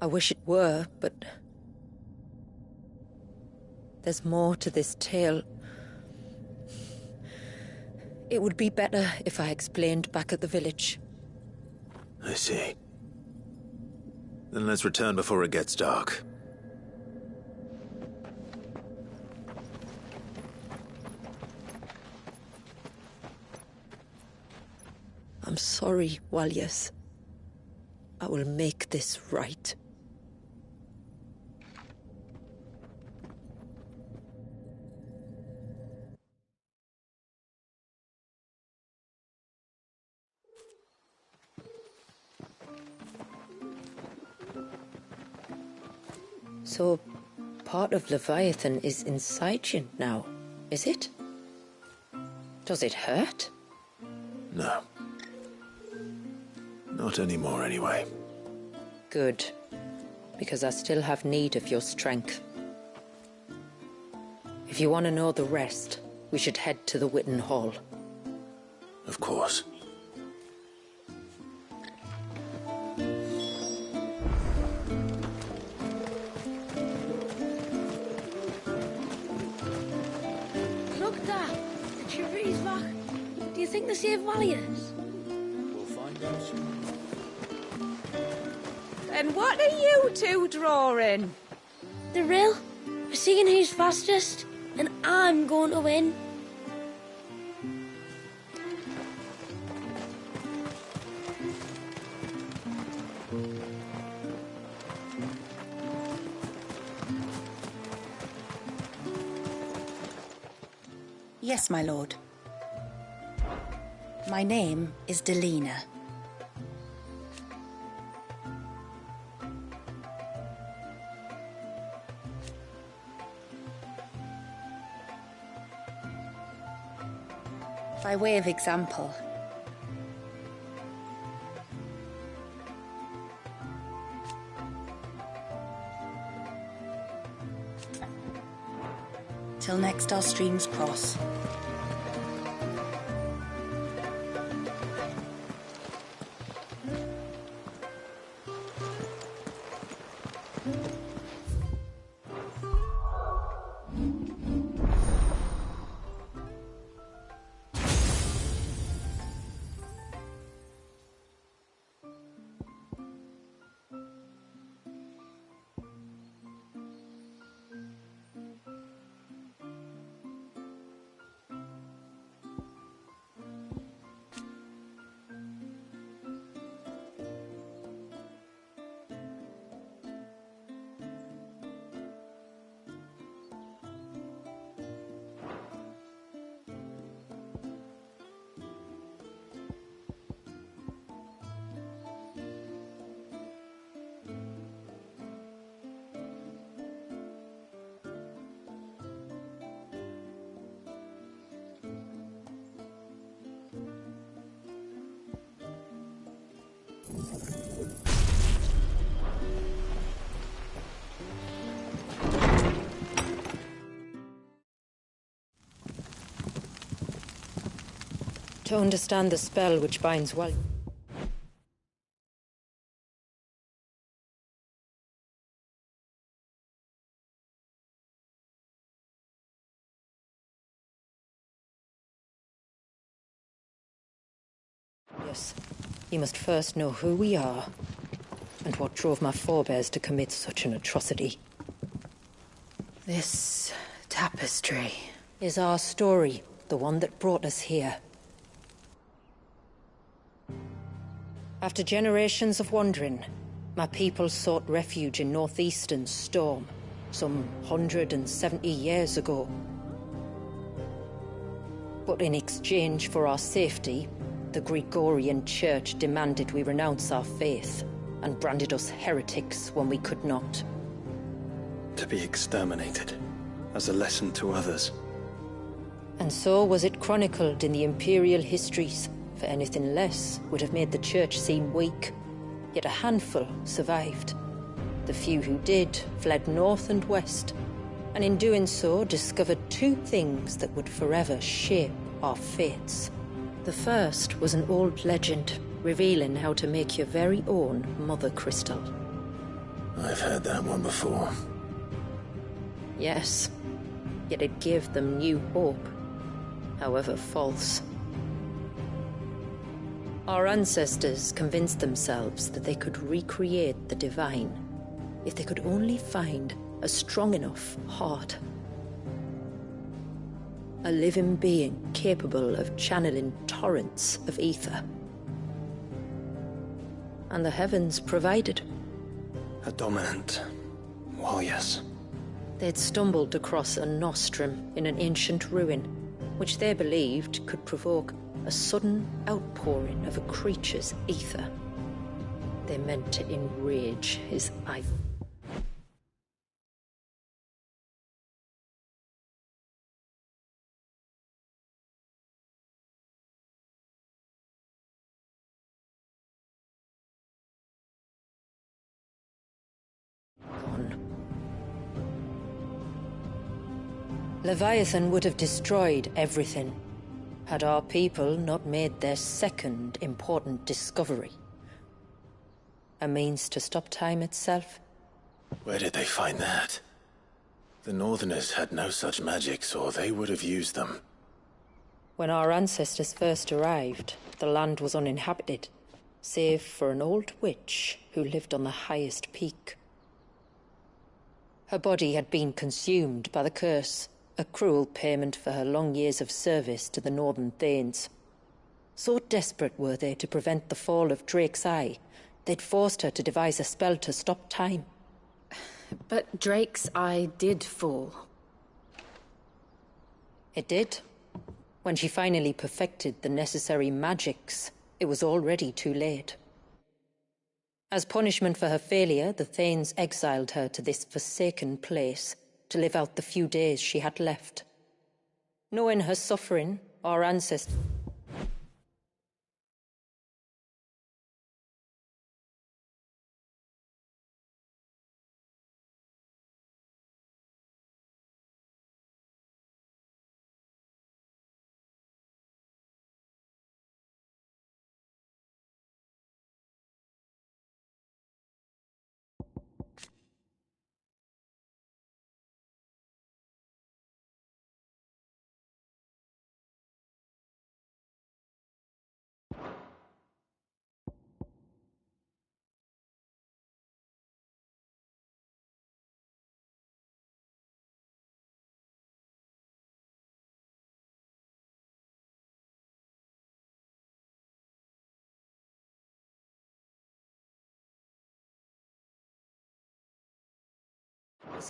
I wish it were, but... there's more to this tale. It would be better if I explained back at the village. I see. Then let's return before it gets dark. I'm sorry, Walyas. I will make this right. So, part of Leviathan is inside you now, is it? Does it hurt? No. Not anymore, anyway. Good. Because I still have need of your strength. If you want to know the rest, we should head to the Witten Hall. Of course. Look, Dad. The Tributary's back. Do you think they saved Walyas? We'll find out soon. And what are you two drawing? The rill. We're seeing who's fastest, and I'm going to win. Yes, my lord. My name is Delina. By way of example, till next our streams cross. To understand the spell which binds Walyas. Yes, you must first know who we are, and what drove my forebears to commit such an atrocity. This tapestry is our story, the one that brought us here. After generations of wandering, my people sought refuge in northeastern Storm, some 170 years ago. But in exchange for our safety, the Gregorian Church demanded we renounce our faith, and branded us heretics when we could not. To be exterminated, as a lesson to others. And so was it chronicled in the imperial histories. For anything less would have made the Church seem weak. Yet a handful survived. The few who did fled north and west, and in doing so discovered two things that would forever shape our fates. The first was an old legend revealing how to make your very own Mother Crystal. I've heard that one before. Yes, yet it gave them new hope, however false. Our ancestors convinced themselves that they could recreate the divine if they could only find a strong enough heart. A living being capable of channeling torrents of ether. And the heavens provided. A dominant. Well, yes. They'd stumbled across a nostrum in an ancient ruin, which they believed could provoke a sudden outpouring of a creature's ether. They meant to enrage his eye. Leviathan would have destroyed everything, had our people not made their second important discovery. A means to stop time itself. Where did they find that? The Northerners had no such magics, or they would have used them. When our ancestors first arrived, the land was uninhabited, save for an old witch who lived on the highest peak. Her body had been consumed by the curse, a cruel payment for her long years of service to the Northern Thanes. So desperate were they to prevent the fall of Drake's Eye, they'd forced her to devise a spell to stop time. But Drake's Eye did fall. It did. When she finally perfected the necessary magics, it was already too late. As punishment for her failure, the Thanes exiled her to this forsaken place to live out the few days she had left. Knowing her suffering, our ancestors...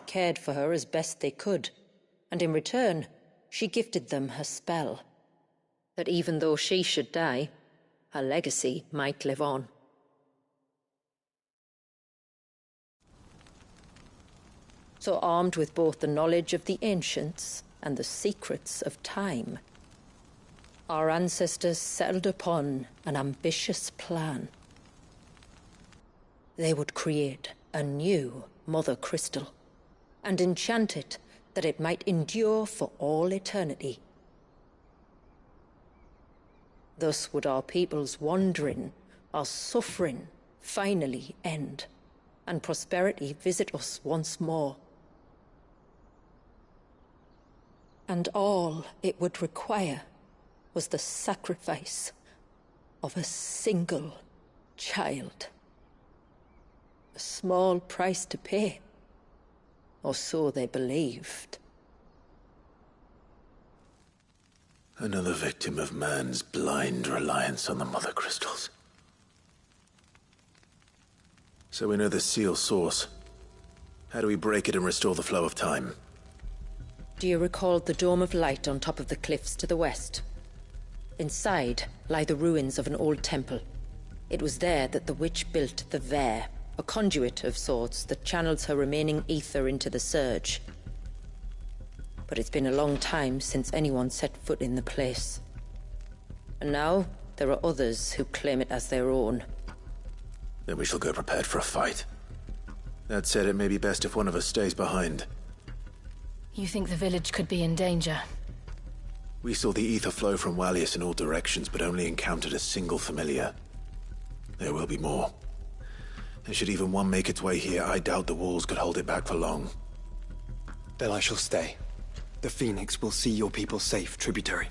cared for her as best they could, and in return, she gifted them her spell. That even though she should die, her legacy might live on. So armed with both the knowledge of the ancients and the secrets of time, our ancestors settled upon an ambitious plan. They would create a new Mother Crystal, and enchant it that it might endure for all eternity. Thus would our people's wandering, our suffering, finally end, and prosperity visit us once more. And all it would require was the sacrifice of a single child. A small price to pay. Or so they believed. Another victim of man's blind reliance on the Mother Crystals. So we know the seal source. How do we break it and restore the flow of time? Do you recall the dome of light on top of the cliffs to the west? Inside lie the ruins of an old temple. It was there that the witch built the Vare, a conduit of sorts that channels her remaining ether into the Surge. But it's been a long time since anyone set foot in the place. And now, there are others who claim it as their own. Then we shall go prepared for a fight. That said, it may be best if one of us stays behind. You think the village could be in danger? We saw the ether flow from Wallius in all directions, but only encountered a single familiar. There will be more. And should even one make its way here, I doubt the walls could hold it back for long. Then I shall stay. The Phoenix will see your people safe, tributary.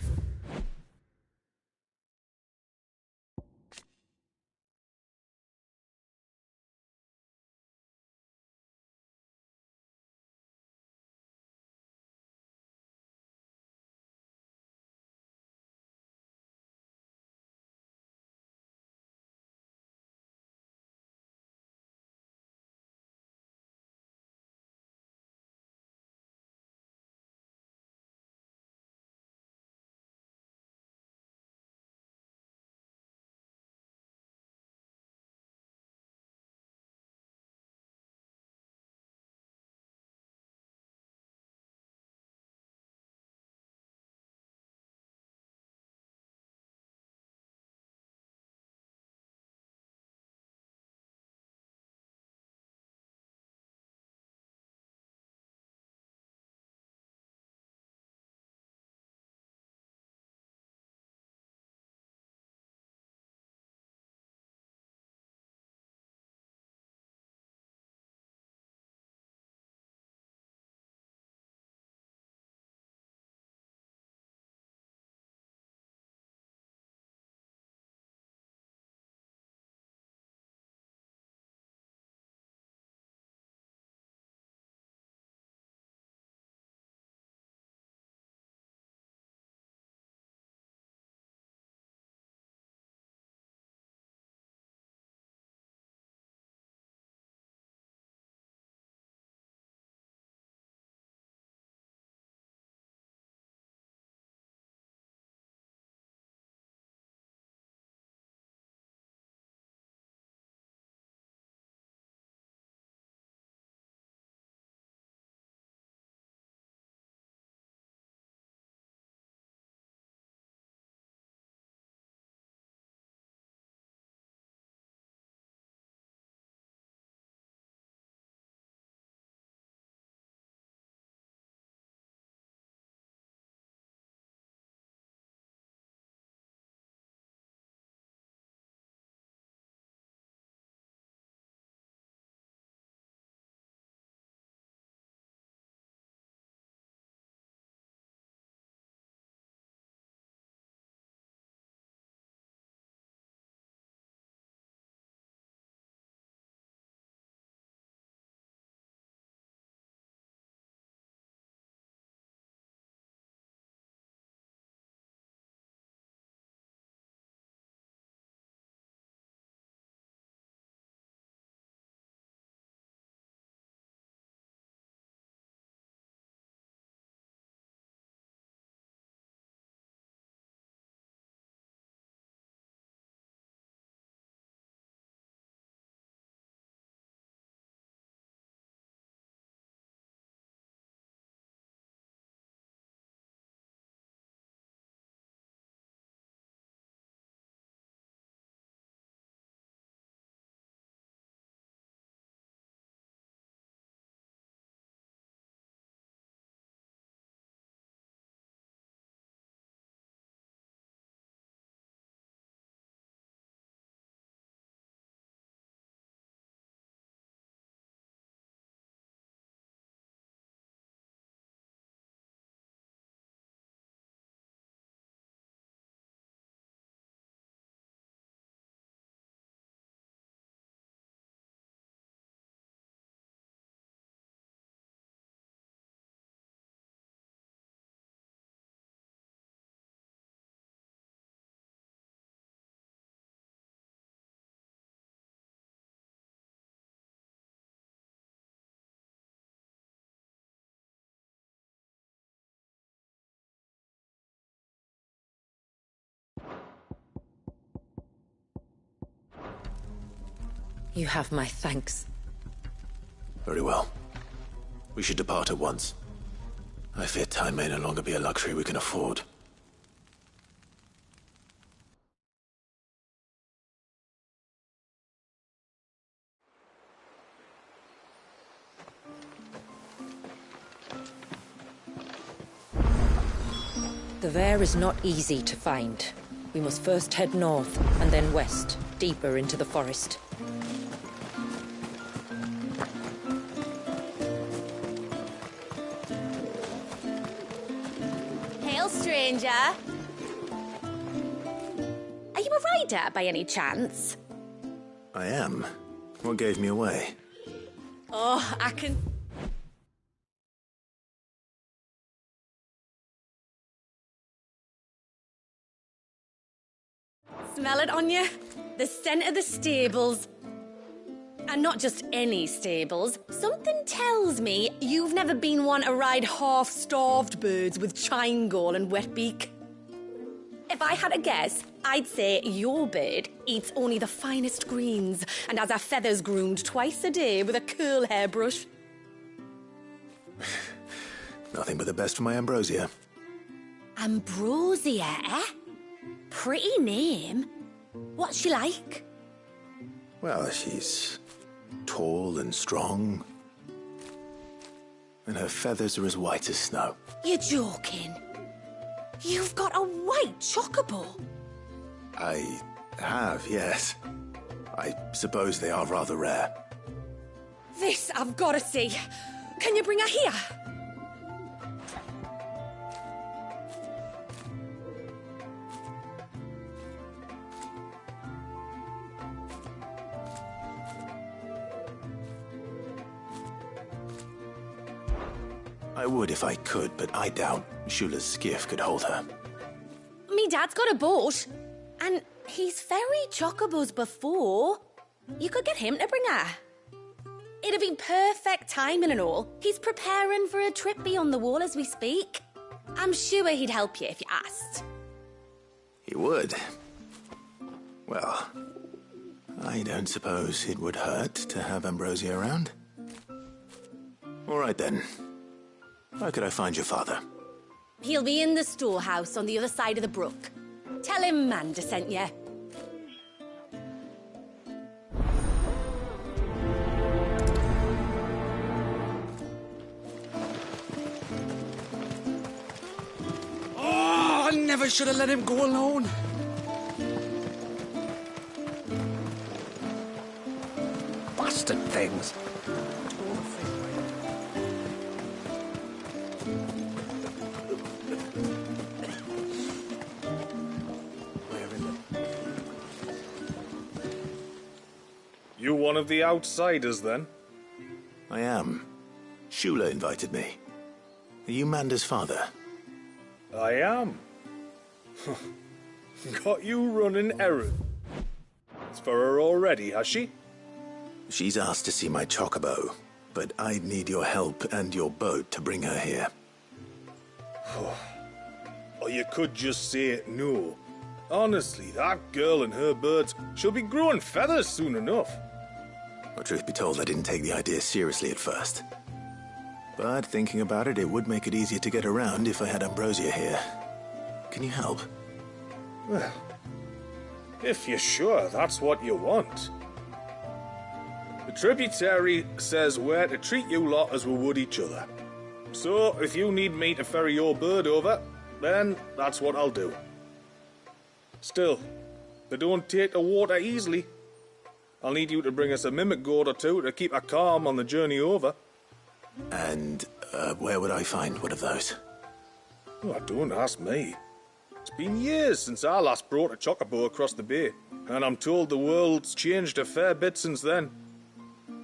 You have my thanks. Very well. We should depart at once. I fear time may no longer be a luxury we can afford. The Vare is not easy to find. We must first head north, and then west, deeper into the forest. Hail, stranger. Are you a rider by any chance? I am. What gave me away? Oh, I can... smell it on you. The scent of the stables. And not just any stables. Something tells me you've never been one to ride half-starved birds with chine-gall and wet beak. If I had a guess, I'd say your bird eats only the finest greens and has her feathers groomed twice a day with a curl hairbrush. Nothing but the best for my Ambrosia. Ambrosia, eh? Pretty name. What's she like? Well, she's tall and strong. And her feathers are as white as snow. You're joking. You've got a white chocobo. I have, yes. I suppose they are rather rare. This I've got to see. Can you bring her here? I would if I could, but I doubt Shula's skiff could hold her. Me dad's got a boat. And he's ferried chocobos before. You could get him to bring her. It'd be perfect timing and all. He's preparing for a trip beyond the wall as we speak. I'm sure he'd help you if you asked. He would. Well, I don't suppose it would hurt to have Ambrosia around. All right then. Where could I find your father? He'll be in the storehouse on the other side of the brook. Tell him Manda sent you. Oh, I never should have let him go alone. Bastard things. You one of the outsiders, then? I am. Shula invited me. Are you Manda's father? I am. Got you running errands. It's for her already, has she? She's asked to see my chocobo, but I'd need your help and your boat to bring her here. Or you could just say no. Honestly, that girl and her birds, she'll be growing feathers soon enough. Well, truth be told, I didn't take the idea seriously at first. But thinking about it, it would make it easier to get around if I had Ambrosia here. Can you help? Well, if you're sure that's what you want. The tributary says we're to treat you lot as we would each other. So, if you need me to ferry your bird over, then that's what I'll do. Still, they don't take the water easily. I'll need you to bring us a mimic gourd or two to keep her calm on the journey over. And where would I find one of those? Oh, don't ask me. It's been years since I last brought a chocobo across the bay, and I'm told the world's changed a fair bit since then.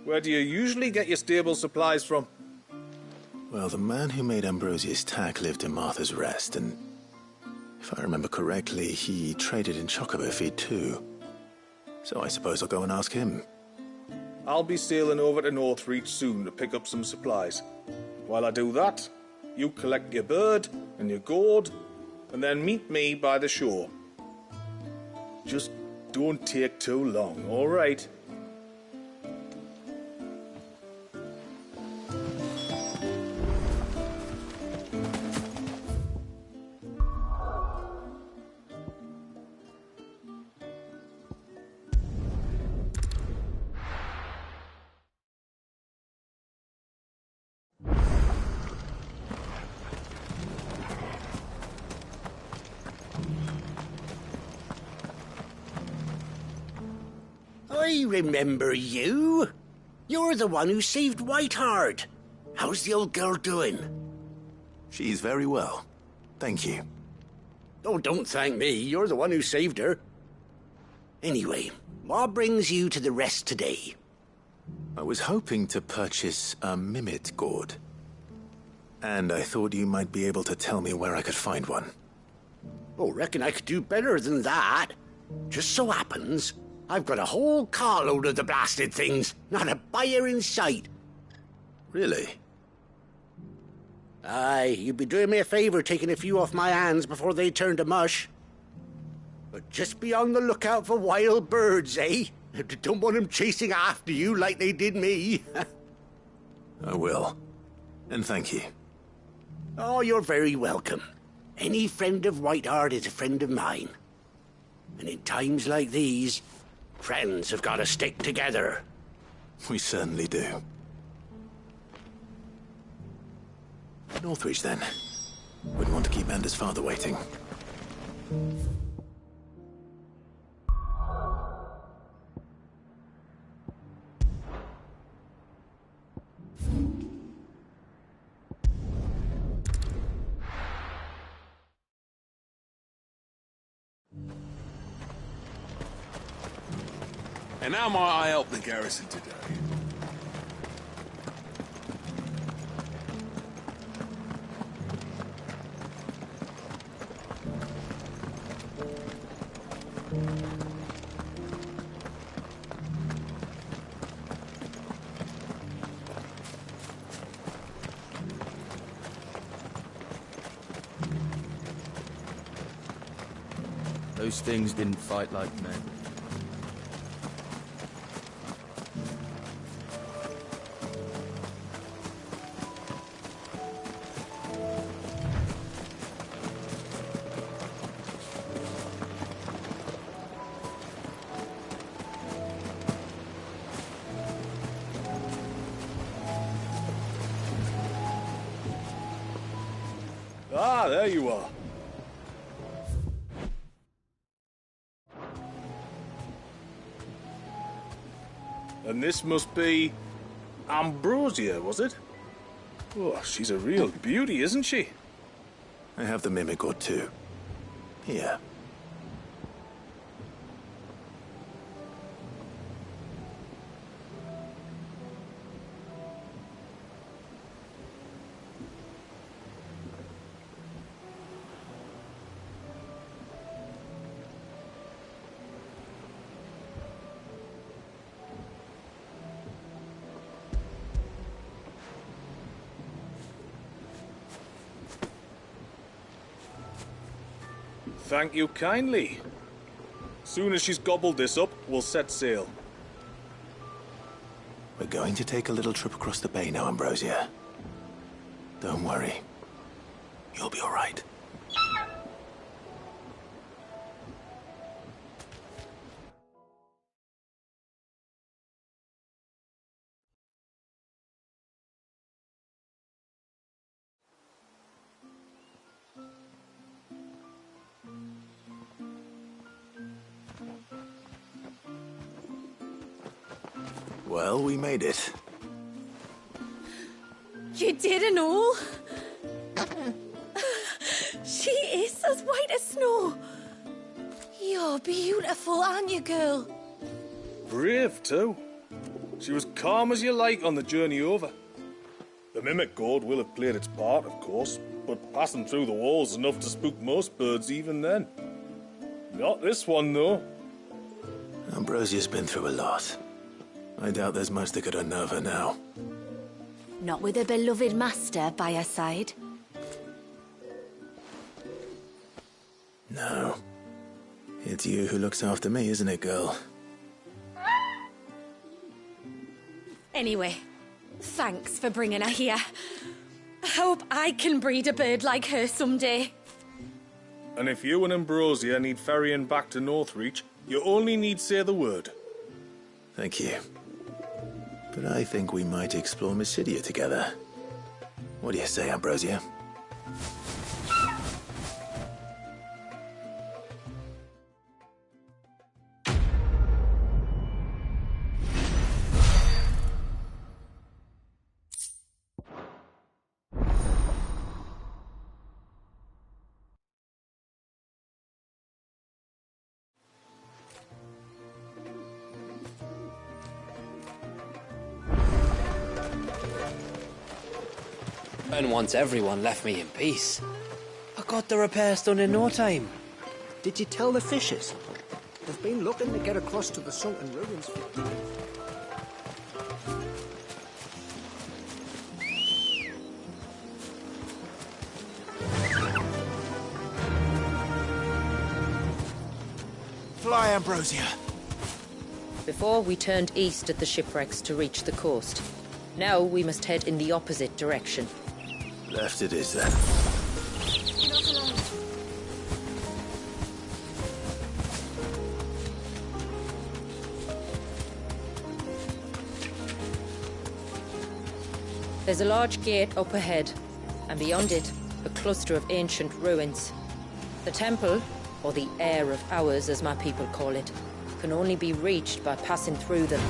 Where do you usually get your stable supplies from? Well, the man who made Ambrosia's tack lived in Martha's Rest, and if I remember correctly, he traded in chocobo feed too. So I suppose I'll go and ask him. I'll be sailing over to Northreach soon to pick up some supplies. While I do that, you collect your bird and your gourd, and then meet me by the shore. Just don't take too long, all right? I remember you. You're the one who saved Whiteheart. How's the old girl doing? She's very well. Thank you. Oh, don't thank me. You're the one who saved her. Anyway, what brings you to the rest today? I was hoping to purchase a Mimit gourd. And I thought you might be able to tell me where I could find one. Oh, reckon I could do better than that. Just so happens, I've got a whole carload of the blasted things. Not a buyer in sight. Really? Aye, you'd be doing me a favor taking a few off my hands before they turn to mush. But just be on the lookout for wild birds, eh? Don't want them chasing after you like they did me. I will. And thank you. Oh, you're very welcome. Any friend of Whiteheart is a friend of mine. And in times like these, friends have got to stick together. We certainly do. Northreach, then. Wouldn't want to keep Anders' father waiting. And how might I help the garrison today? Those things didn't fight like men. Ah, there you are. And this must be Ambrosia, was it? Oh, she's a real beauty, isn't she? I have the Mimic gourd too. Here. Thank you kindly. Soon as she's gobbled this up, we'll set sail. We're going to take a little trip across the bay now, Ambrosia. Don't worry. You'll be all right. Well, we made it. You did and all? She is as white as snow. You're beautiful, aren't you, girl? Brave, too. She was calm as you like on the journey over. The Mimic gourd will have played its part, of course, but passing through the walls is enough to spook most birds even then. Not this one, though. Ambrosia's been through a lot. I doubt there's much that could unnerve her now. Not with a beloved master by her side. No. It's you who looks after me, isn't it, girl? Anyway, thanks for bringing her here. I hope I can breed a bird like her someday. And if you and Ambrosia need ferrying back to Northreach, you only need say the word. Thank you. But I think we might explore Mysidia together. What do you say, Ambrosia? And once everyone left me in peace. I got the repairs done in no time. Did you tell the fishes? They've been looking to get across to the sunken ruins. Fly, Ambrosia. Before, we turned east at the shipwrecks to reach the coast. Now we must head in the opposite direction. Left it is then. There's a large gate up ahead, and beyond it, a cluster of ancient ruins. The temple, or the Heir of Hours as my people call it, can only be reached by passing through them.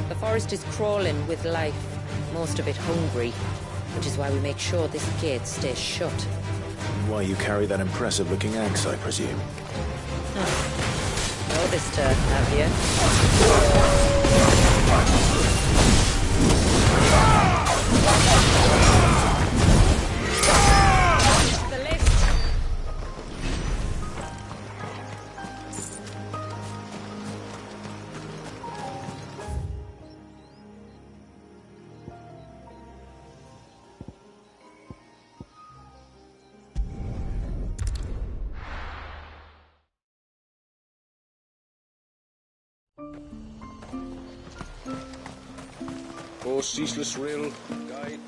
The forest is crawling with life, most of it hungry, which is why we make sure this gate stays shut. Why you carry that impressive-looking axe, I presume? Noticed her, have you? The lift. Oh, ceaseless rail, guide.